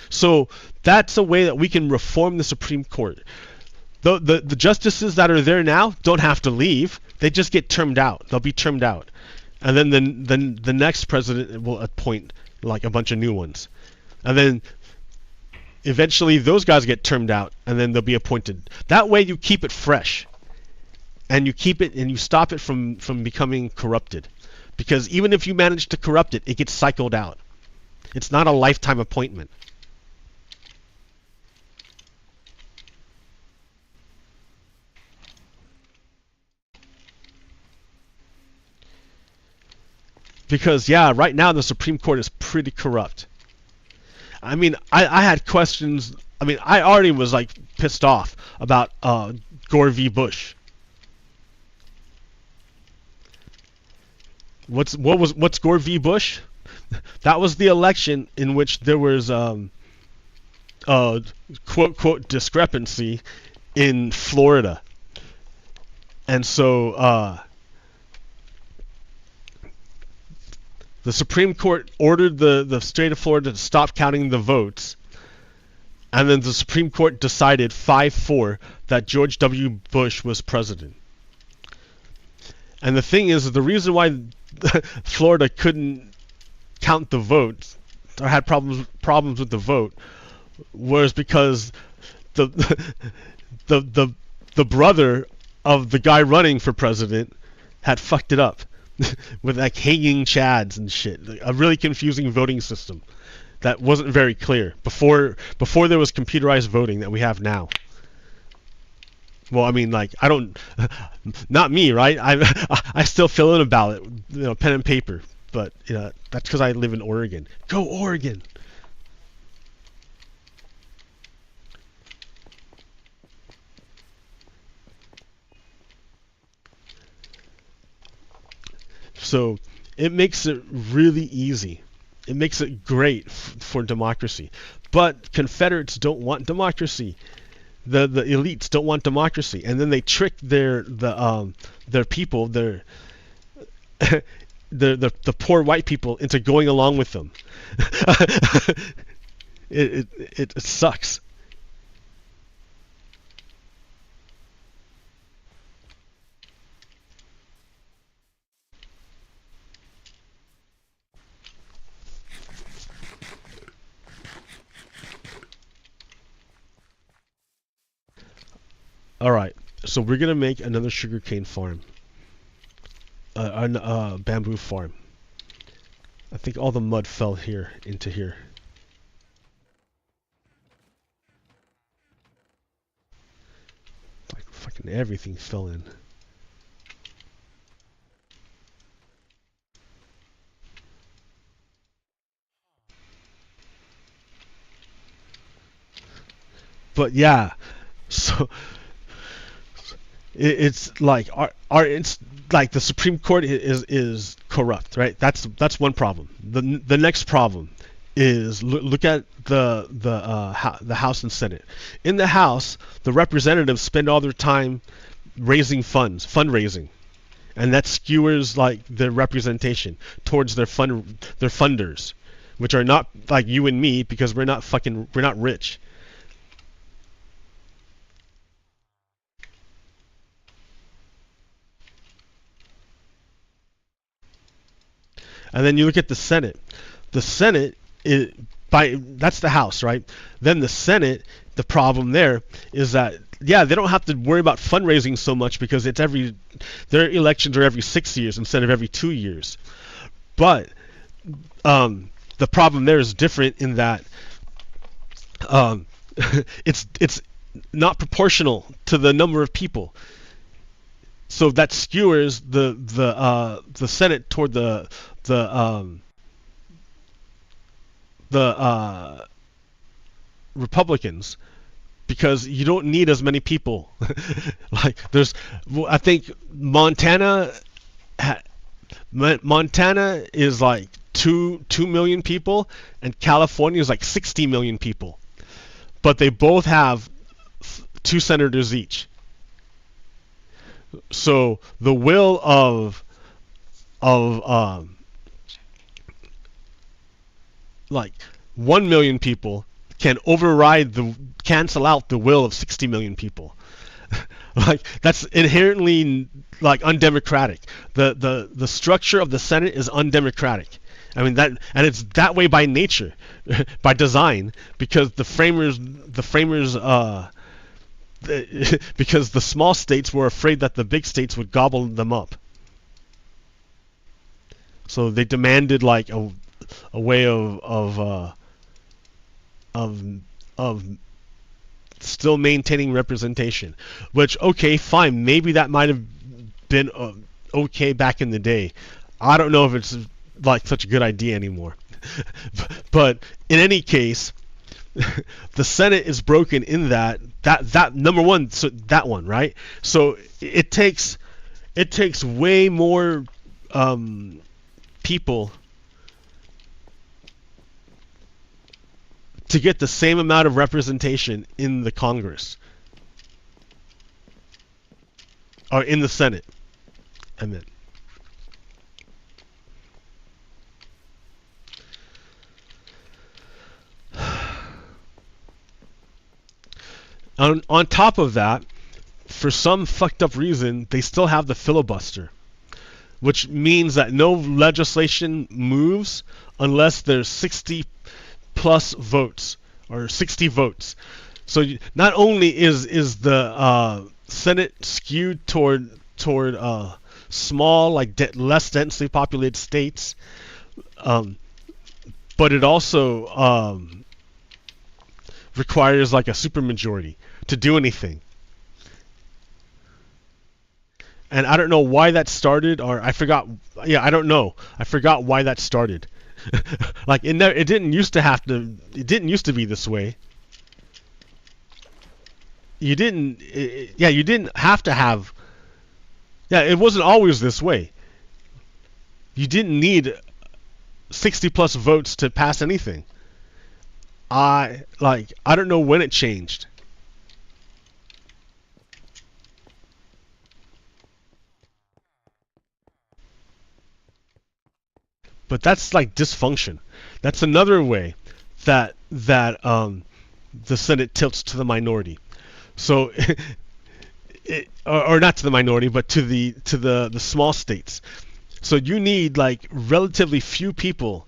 So that's a way that we can reform the Supreme Court. The justices that are there now don't have to leave. They just get termed out. They'll be termed out. And then the next president will appoint like a bunch of new ones. And then eventually those guys get termed out and then they'll be appointed. That way you keep it fresh. And you keep it and you stop it from becoming corrupted. Because even if you manage to corrupt it, it gets cycled out. It's not a lifetime appointment. Because, yeah, right now the Supreme Court is pretty corrupt. I mean, I had questions. I mean, I already was, like, pissed off about Gore v. Bush. What's Gore v. Bush? That was the election in which there was quote discrepancy in Florida. And so the Supreme Court ordered the state of Florida to stop counting the votes, And then the Supreme Court decided 5-4 that George W. Bush was president. And the thing is, the reason why Florida couldn't count the votes or had problems with the vote was because the the the brother of the guy running for president had fucked it up with like hanging chads and shit. Like, a really confusing voting system that wasn't very clear before there was computerized voting that we have now. Well, I mean, like, I don't, not me, right? I still fill in a ballot, pen and paper. But that's because I live in Oregon. Go Oregon! So it makes it really easy. It makes it great for democracy. But Confederates don't want democracy. The elites don't want democracy, and then they trick their people, the poor white people into going along with them. It sucks. All right, so we're gonna make another sugarcane farm, a bamboo farm. I think all the mud fell here into here. Like fucking everything fell in. But yeah, so it's like it's like the Supreme Court is corrupt, right? That's one problem. The next problem is look at the House and Senate. In the House, the representatives spend all their time raising fundraising, and that skewers like their representation towards their funders, which are not like you and me because we're not rich. And then you look at the Senate. The Senate is that's the House, right? Then the Senate, the problem there is that yeah, they don't have to worry about fundraising so much because their elections are every 6 years instead of every 2 years. But the problem there is different in that um, it's not proportional to the number of people. So that skewers the Senate toward the Republicans because you don't need as many people. Like I think Montana is like 2 million people, and California is like 60 million people, but they both have 2 senators each. So the will of like 1 million people can cancel out the will of 60 million people. Like that's inherently like undemocratic. The structure of the Senate is undemocratic. I mean and it's that way by nature, by design, because the framers because the small states were afraid that the big states would gobble them up. So they demanded like a way of still maintaining representation. Which okay, fine, maybe that might have been okay back in the day. I don't know if it's like such a good idea anymore. But in any case, the Senate is broken in that number one, so that one, right? So it takes way more people to get the same amount of representation in the Congress or in the Senate. I meant. On top of that, for some fucked up reason, they still have the filibuster, which means that no legislation moves unless there's 60 plus votes or 60 votes. So not only is the Senate skewed toward small, like less densely populated states, but it also requires like a supermajority to do anything. And I don't know why that started, or I forgot. Yeah, I don't know. I forgot why that started. Like it didn't used to have to. It didn't used to be this way. You didn't. Yeah, you didn't have to have. Yeah, it wasn't always this way. You didn't need 60 plus votes to pass anything. I don't know when it changed. But that's like dysfunction. That's another way that the Senate tilts to the minority. So, or not to the minority, but to the small states. So you need like relatively few people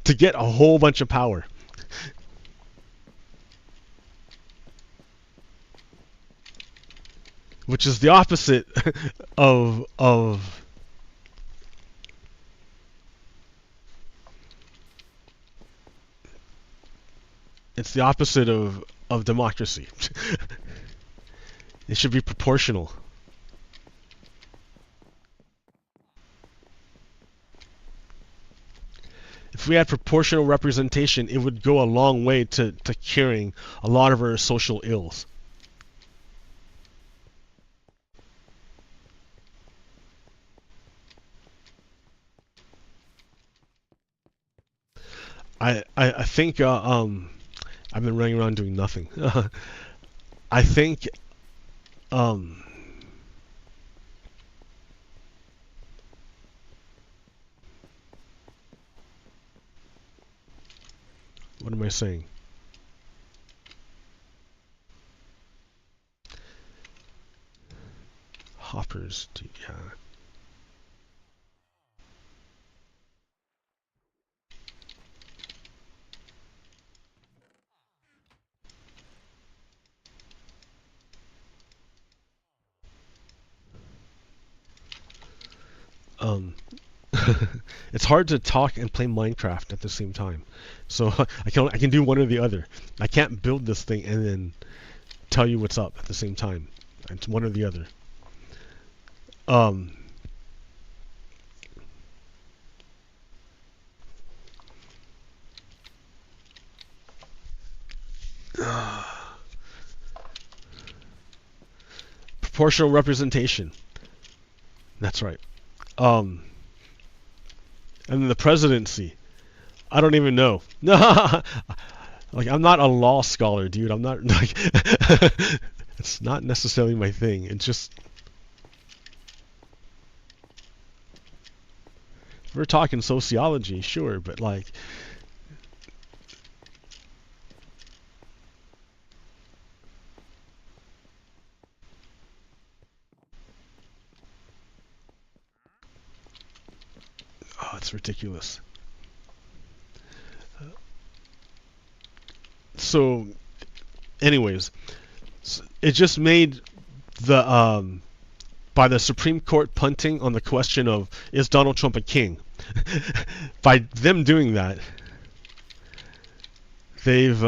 to get a whole bunch of power. Which is the opposite of it's the opposite of democracy. It should be proportional. If we had proportional representation, it would go a long way to curing a lot of our social ills. I think I've been running around doing nothing. I think um, what am I saying? Hoppers, dude, yeah. Um, it's hard to talk and play Minecraft at the same time. So I can do one or the other. I can't build this thing and then tell you what's up at the same time. It's one or the other. Um, proportional representation. That's right. Um, and then the presidency. I don't even know. Like I'm not a law scholar, dude. I'm not like it's not necessarily my thing. It's just if we're talking sociology, sure, but like oh, it's ridiculous. So, anyways, it just made the by the Supreme Court punting on the question of is Donald Trump a king. By them doing that, they've you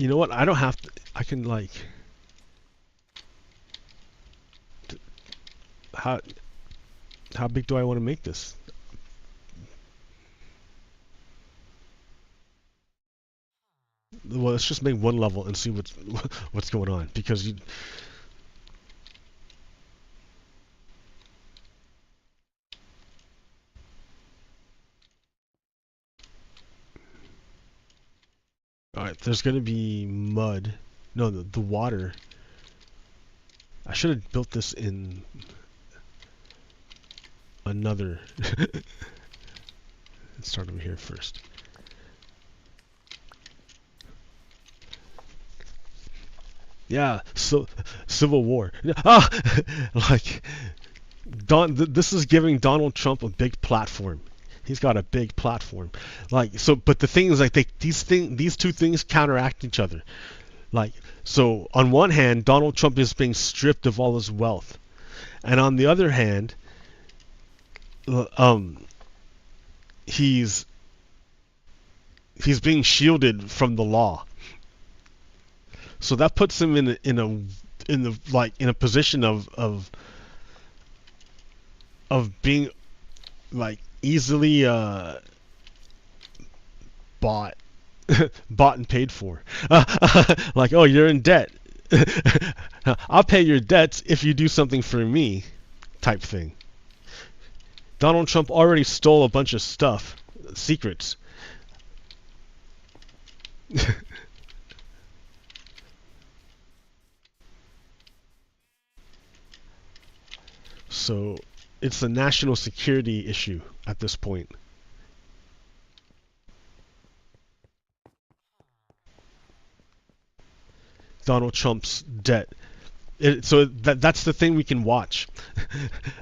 know what? I don't have to. I can like how how big do I want to make this? Well, let's just make one level and see what's going on because you. All right, there's gonna be mud. No, the water. I should have built this in another. Let's start over here first. Yeah, so Civil War. Ah, like this is giving Donald Trump a big platform. He's got a big platform. Like so, but the thing is, like these two things counteract each other. Like so, on one hand, Donald Trump is being stripped of all his wealth, and on the other hand, um, he's being shielded from the law. So that puts him in a position of being like easily bought bought and paid for. Like, oh, you're in debt. I'll pay your debts if you do something for me, type thing. Donald Trump already stole a bunch of stuff, secrets. So it's a national security issue at this point. Donald Trump's debt. So that's the thing we can watch.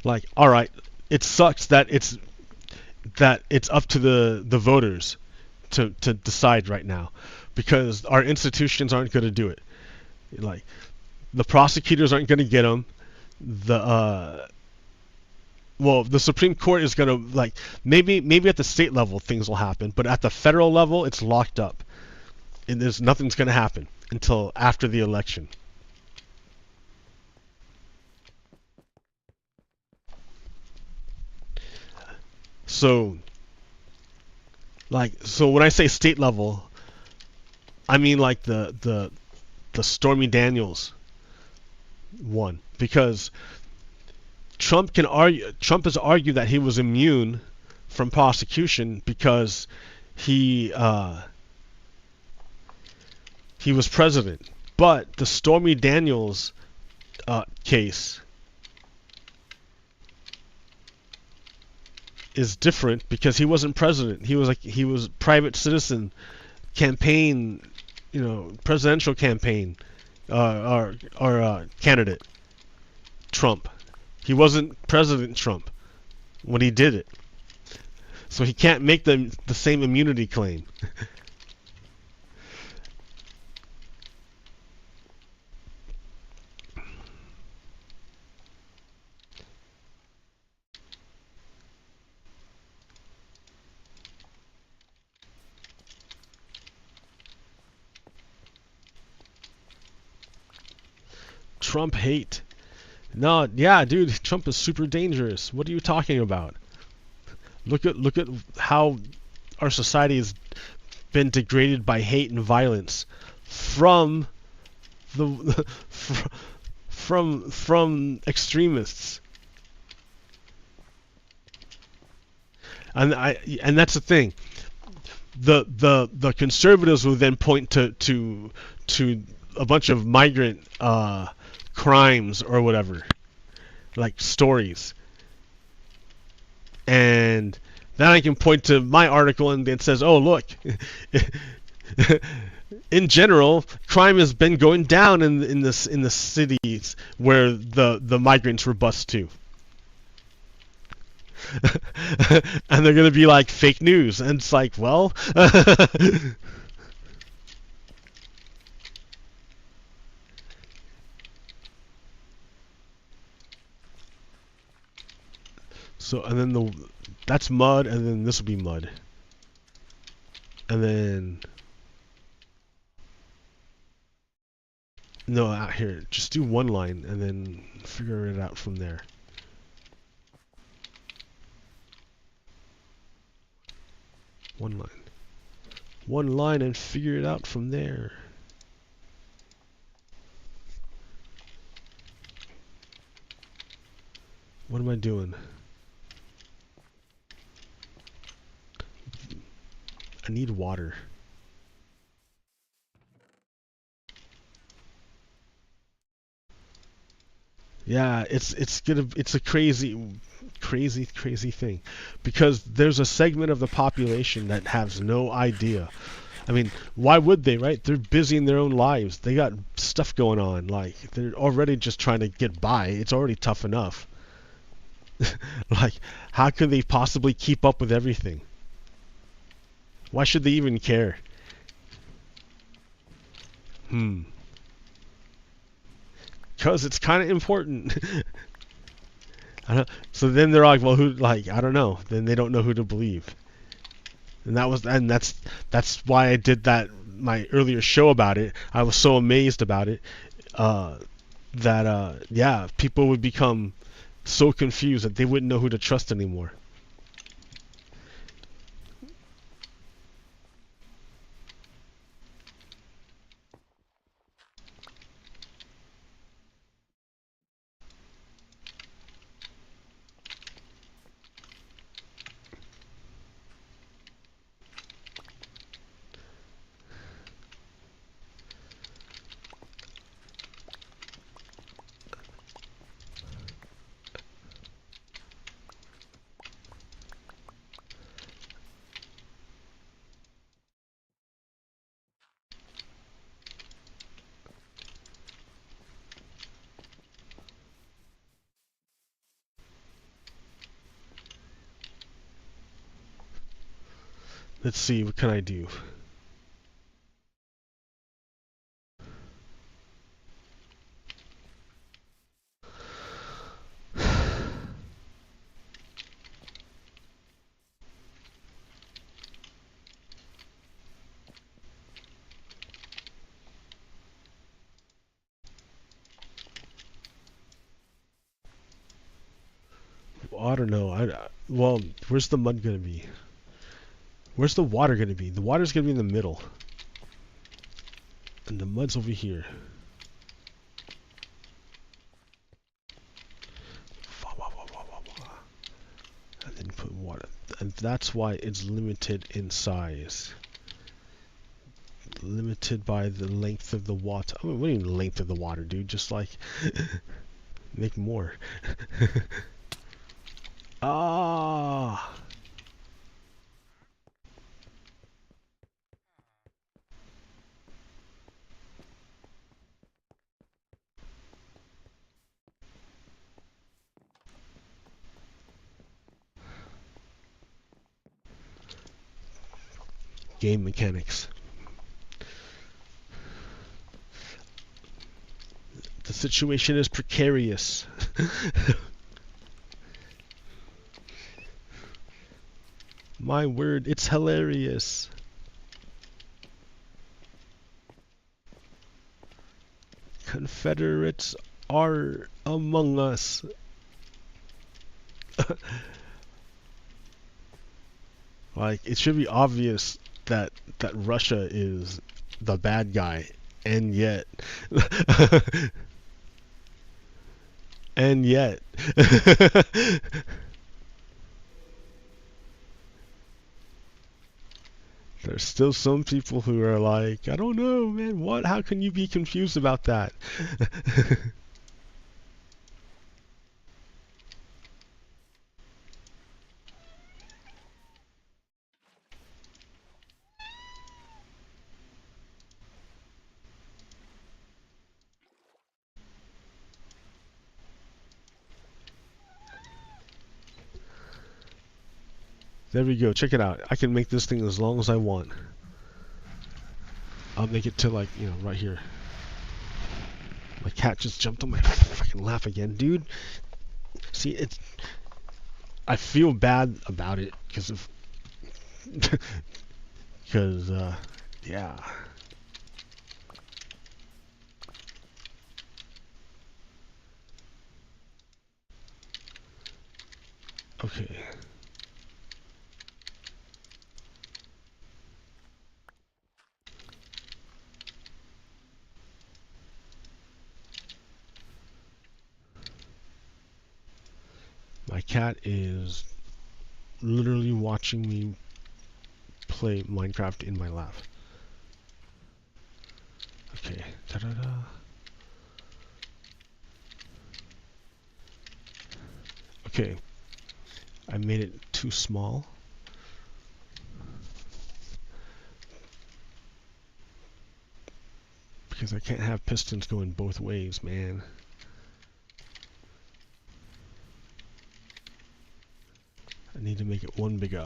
Like, all right, it sucks that it's up to the voters to decide right now, because our institutions aren't going to do it. Like, the prosecutors aren't going to get him. The Supreme Court is going to, like, maybe at the state level things will happen, but at the federal level it's locked up, and nothing's going to happen until after the election. So when I say state level, I mean like the Stormy Daniels one, because Trump has argued that he was immune from prosecution because he was president. But the Stormy Daniels case is different because he wasn't president. He was private citizen, campaign, presidential campaign, or candidate Trump. He wasn't President Trump when he did it, so he can't make the same immunity claim. Trump hate. No, yeah, dude, Trump is super dangerous. What are you talking about? Look at how our society has been degraded by hate and violence from the from extremists. And that's the thing. The conservatives will then point to a bunch of migrant crimes or whatever, like stories, and then I can point to my article and it says, oh look, in general crime has been going down in the cities where the migrants were bused to. And they're gonna be like, fake news, and it's like, well. So, and then that's mud, and then this will be mud. And then, no, out here, just do one line, and then figure it out from there. One line. One line, and figure it out from there. What am I doing? I need water. Yeah, it's a crazy thing, because there's a segment of the population that has no idea I mean, why would they, right? They're busy in their own lives. They got stuff going on. Like, they're already just trying to get by. It's already tough enough. Like, how could they possibly keep up with everything? Why should they even care? Because it's kind of important. I don't, so then they're like, well, who? Like, I don't know. Then they don't know who to believe. And that's why I did that my earlier show about it. I was so amazed about it uh, that yeah, people would become so confused that they wouldn't know who to trust anymore. Let's see, what can I do? Well, I don't know. Well, where's the mud gonna be? Where's the water gonna be? The water's gonna be in the middle, and the mud's over here. And then put water, and that's why it's limited in size. Limited by the length of the water. I mean, what do you mean length of the water, dude? Just like make more. Ah, game mechanics. The situation is precarious. My word, it's hilarious. Confederates are among us. Like, it should be obvious that Russia is the bad guy, and yet, and yet, there's still some people who are like, I don't know, man. What? How can you be confused about that? There we go. Check it out. I can make this thing as long as I want. I'll make it to, like, you know, right here. My cat just jumped on my fucking lap again, dude. See, it's. I feel bad about it because of. Because, yeah. Okay. My cat is literally watching me play Minecraft in my lap. Okay. Da-da-da. Okay. I made it too small. Because I can't have pistons going both ways, man. I need to make it one bigger.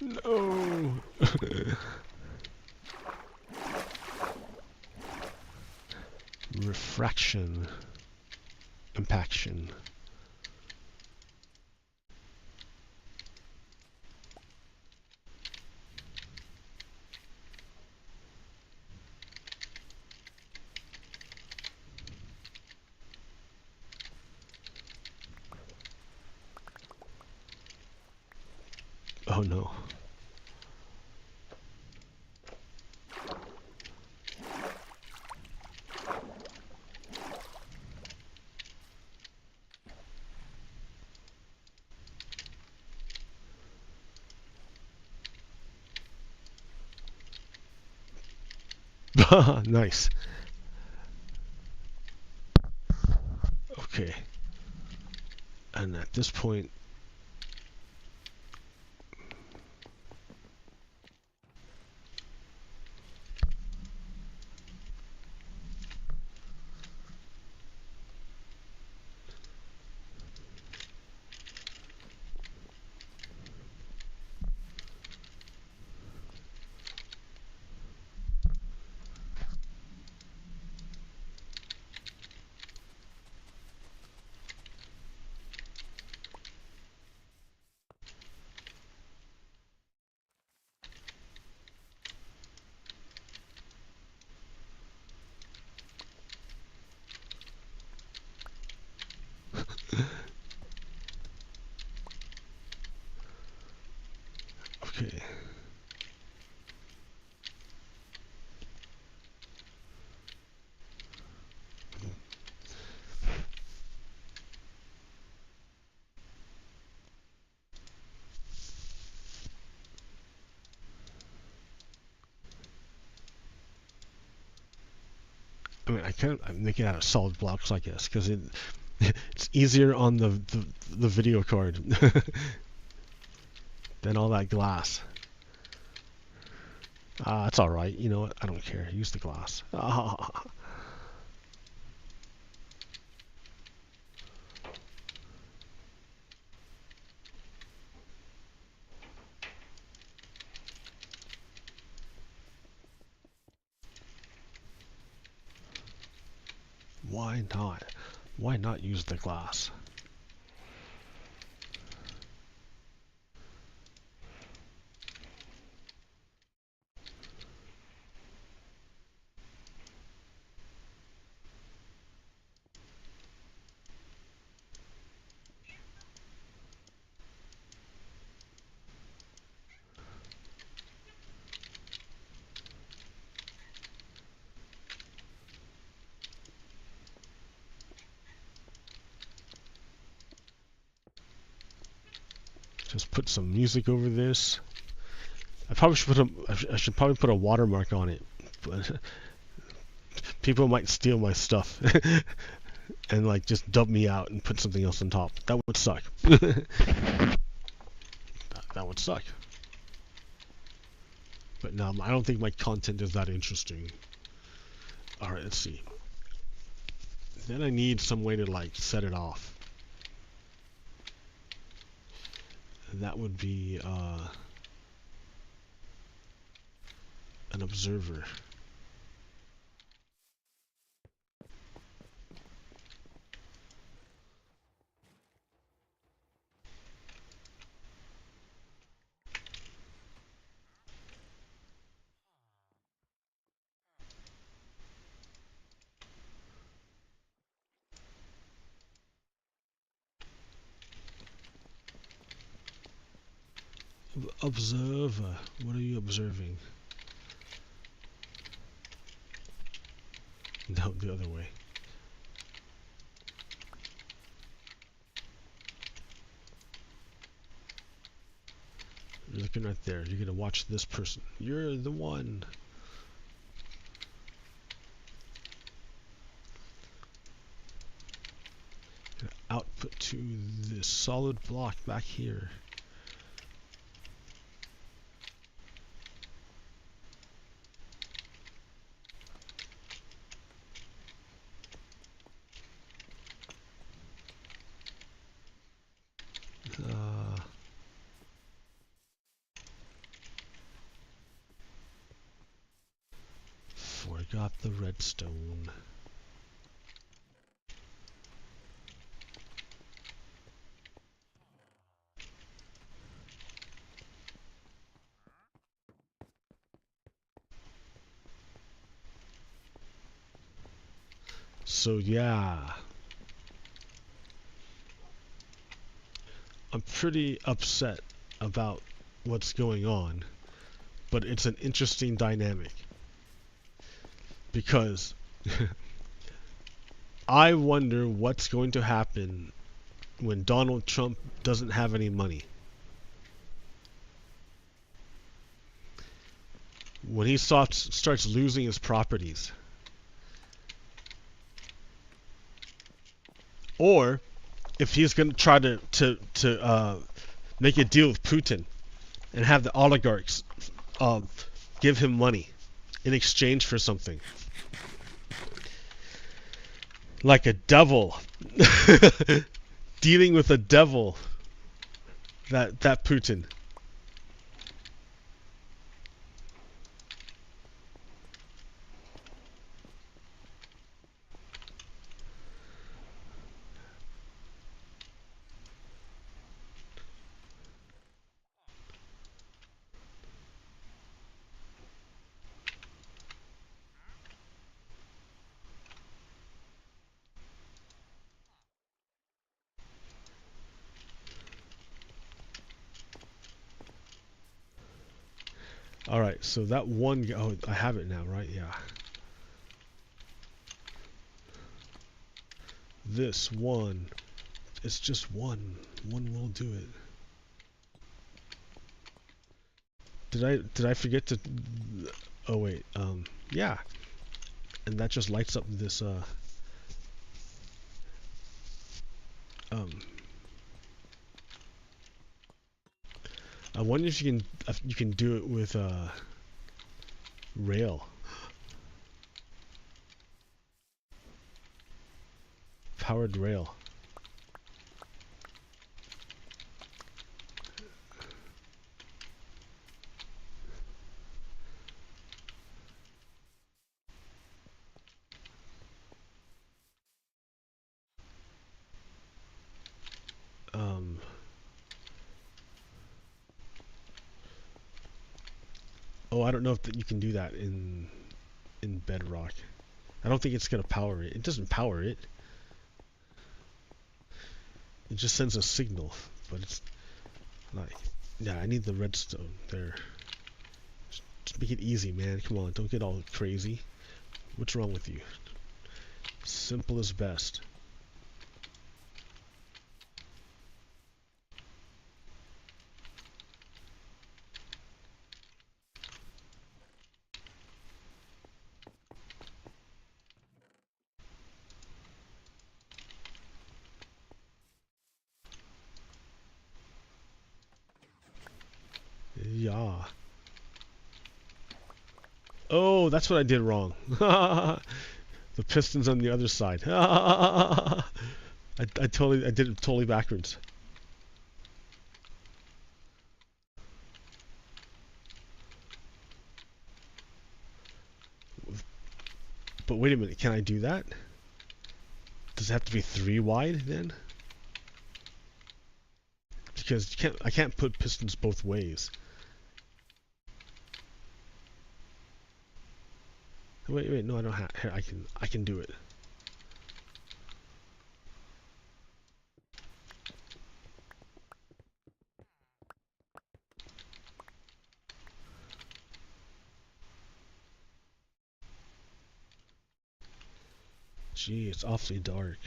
No! Refraction. Impaction. Oh no. Nice. Okay. And at this point, okay. I mean, I'm making it out of solid blocks, I guess, because it's easier on the video card than all that glass. That's all right. You know what? I don't care. Use the glass. Why not? Why not use the glass? Just put some music over this. I probably should I should probably put a watermark on it, but people might steal my stuff and like just dub me out and put something else on top. That would suck. that would suck. But no, I don't think my content is that interesting. All right, let's see. Then I need some way to like set it off. And that would be an observer. Observer. What are you observing? No, the other way. You're looking right there. You're gonna watch this person. You're the one. Output to this solid block back here. got the redstone. So yeah, I'm pretty upset about what's going on, but it's an interesting dynamic because I wonder what's going to happen when Donald Trump doesn't have any money. When he starts losing his properties. Or if he's going to try to make a deal with Putin and have the oligarchs give him money in exchange for something. Like a devil. Dealing with a devil. That Putin. Alright, so that one... Oh, I have it now, right? Yeah. This one... It's just one. One will do it. Did I forget to... Oh, wait. Yeah. And that just lights up this, I wonder if you can do it with rail. Powered rail. Oh, I don't know if you can do that in Bedrock. I don't think it's gonna power it. It doesn't power it. It just sends a signal, but it's like, yeah, I need the redstone there. Just make it easy, man. Come on, don't get all crazy. What's wrong with you? Simple is best. Yeah. Oh, that's what I did wrong. The piston's on the other side. I did it totally backwards. But wait a minute, can I do that? Does it have to be 3 wide then? Because I can't put pistons both ways. Wait, no, I don't have. Here, I can do it. Gee, it's awfully dark.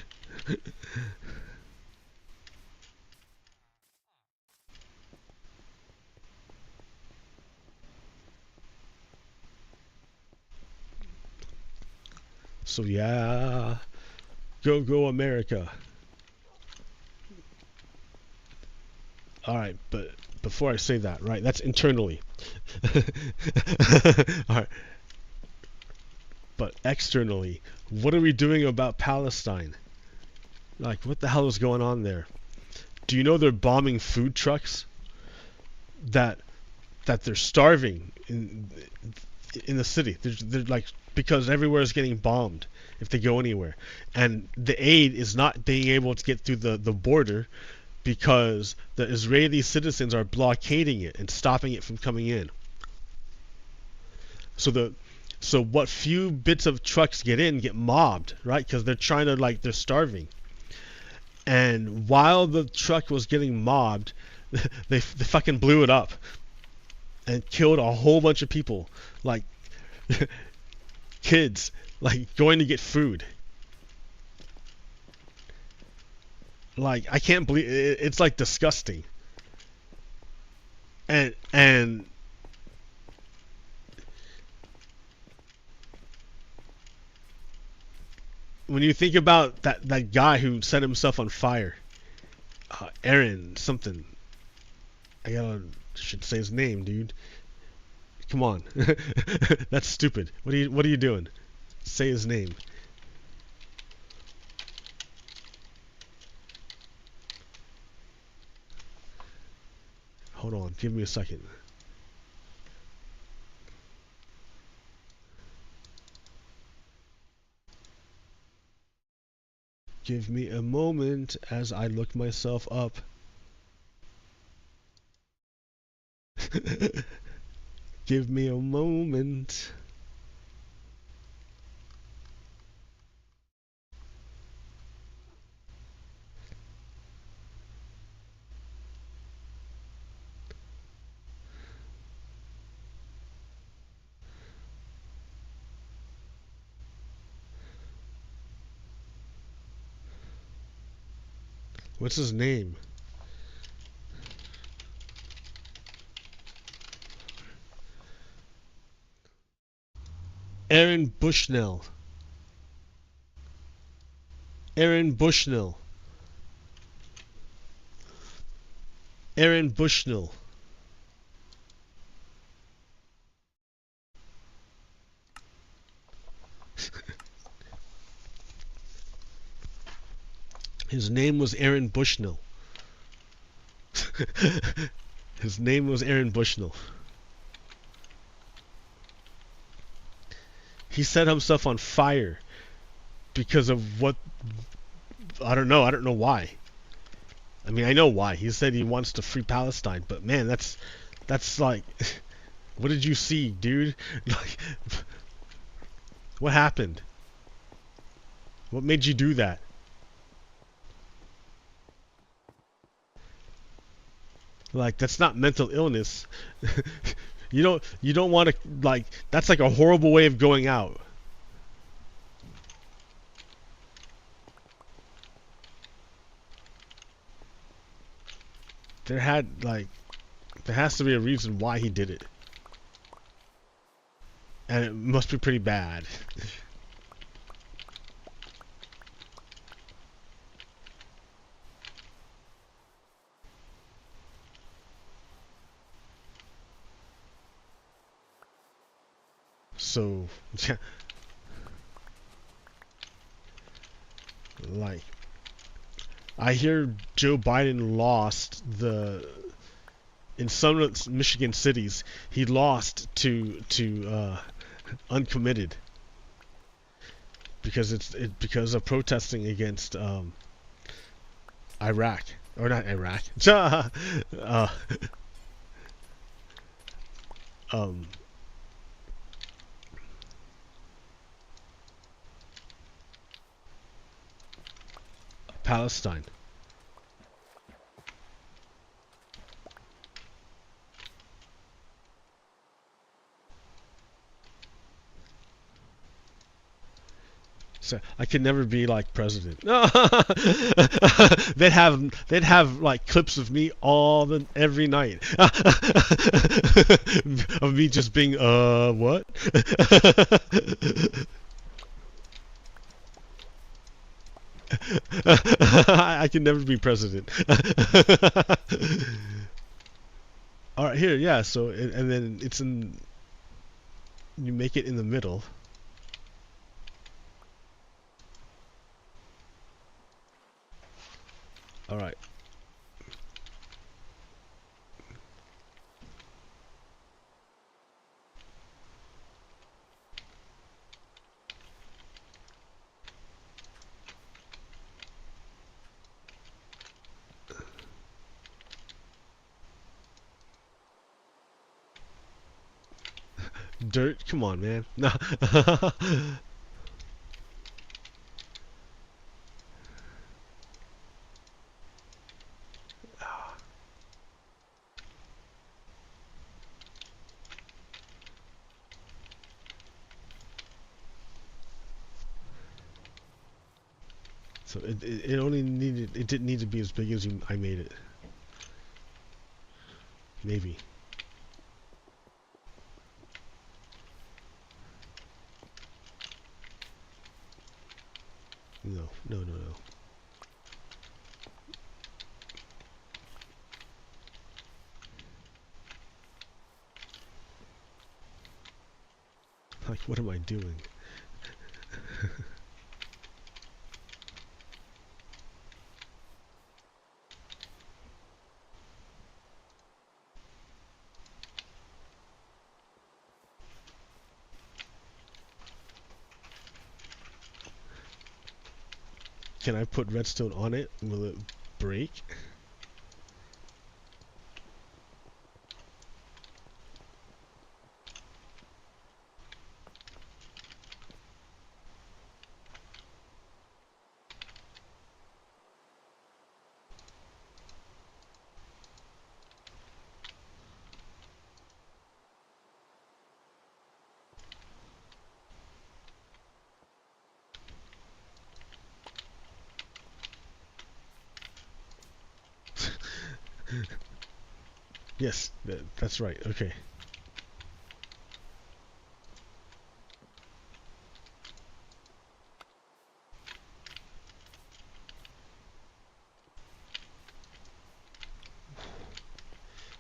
So yeah, go America. Alright, but before I say that, right, that's internally. Alright. But externally, what are we doing about Palestine? Like, what the hell is going on there? Do you know they're bombing food trucks? That they're starving in the city. They're like because everywhere is getting bombed if they go anywhere, and the aid is not being able to get through the border because the Israeli citizens are blockading it and stopping it from coming in. So what few bits of trucks get in get mobbed, right? Because they're trying to, like, they're starving. And while the truck was getting mobbed, they fucking blew it up and killed a whole bunch of people, like kids, like going to get food. Like, I can't believe it, it's like disgusting. And when you think about that guy who set himself on fire, Aaron something, should say his name, dude. Come on. That's stupid. What are you doing? Say his name. Hold on, give me a second. Give me a moment as I look myself up. Give me a moment. What's his name? Aaron Bushnell. Aaron Bushnell. Aaron Bushnell. His name was Aaron Bushnell. His name was Aaron Bushnell. He set himself on fire because of what, I don't know why. I mean, I know why. He said he wants to free Palestine, but man, that's like, what did you see, dude? Like, what happened? What made you do that? Like, that's not mental illness. You don't want to, like, that's like a horrible way of going out. There has to be a reason why he did it. And it must be pretty bad. So, yeah. Like, I hear Joe Biden lost in some Michigan cities, he lost to uncommitted because because of protesting against Iraq, or not Iraq. um Palestine. So I could never be like president. they'd have like clips of me every night of me just being what? I can never be president. All right, here, yeah. So and then it's in. You make it in the middle. All right. Dirt? Come on, man. No. So it only needed, it didn't need to be as big as I made it. Maybe. No, no, no, no. Like, what am I doing? Can I put redstone on it? Will it break? Yes, that's right. Okay.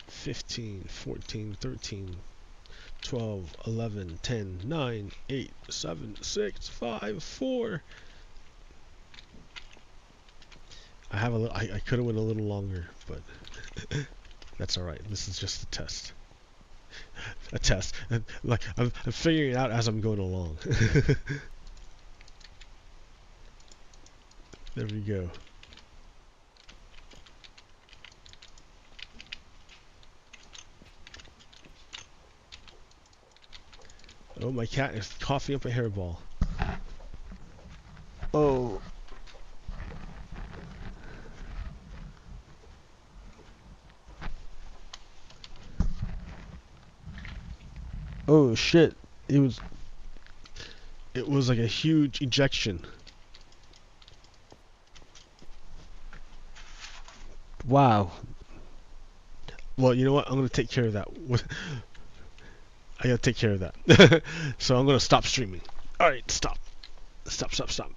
$15, $14, $13, $12, $11, $10, $9, $8, $7, $6, $5, $4. I have a little. I could have went a little longer, but that's all right. This is just a test. A test. And, like I'm figuring it out as I'm going along. There we go. Oh, my cat is coughing up a hairball. Oh. Oh shit. It was like a huge ejection. Wow. Well, you know what? I'm gonna take care of that. I gotta take care of that. So I'm gonna stop streaming. Alright, stop. Stop, stop, stop.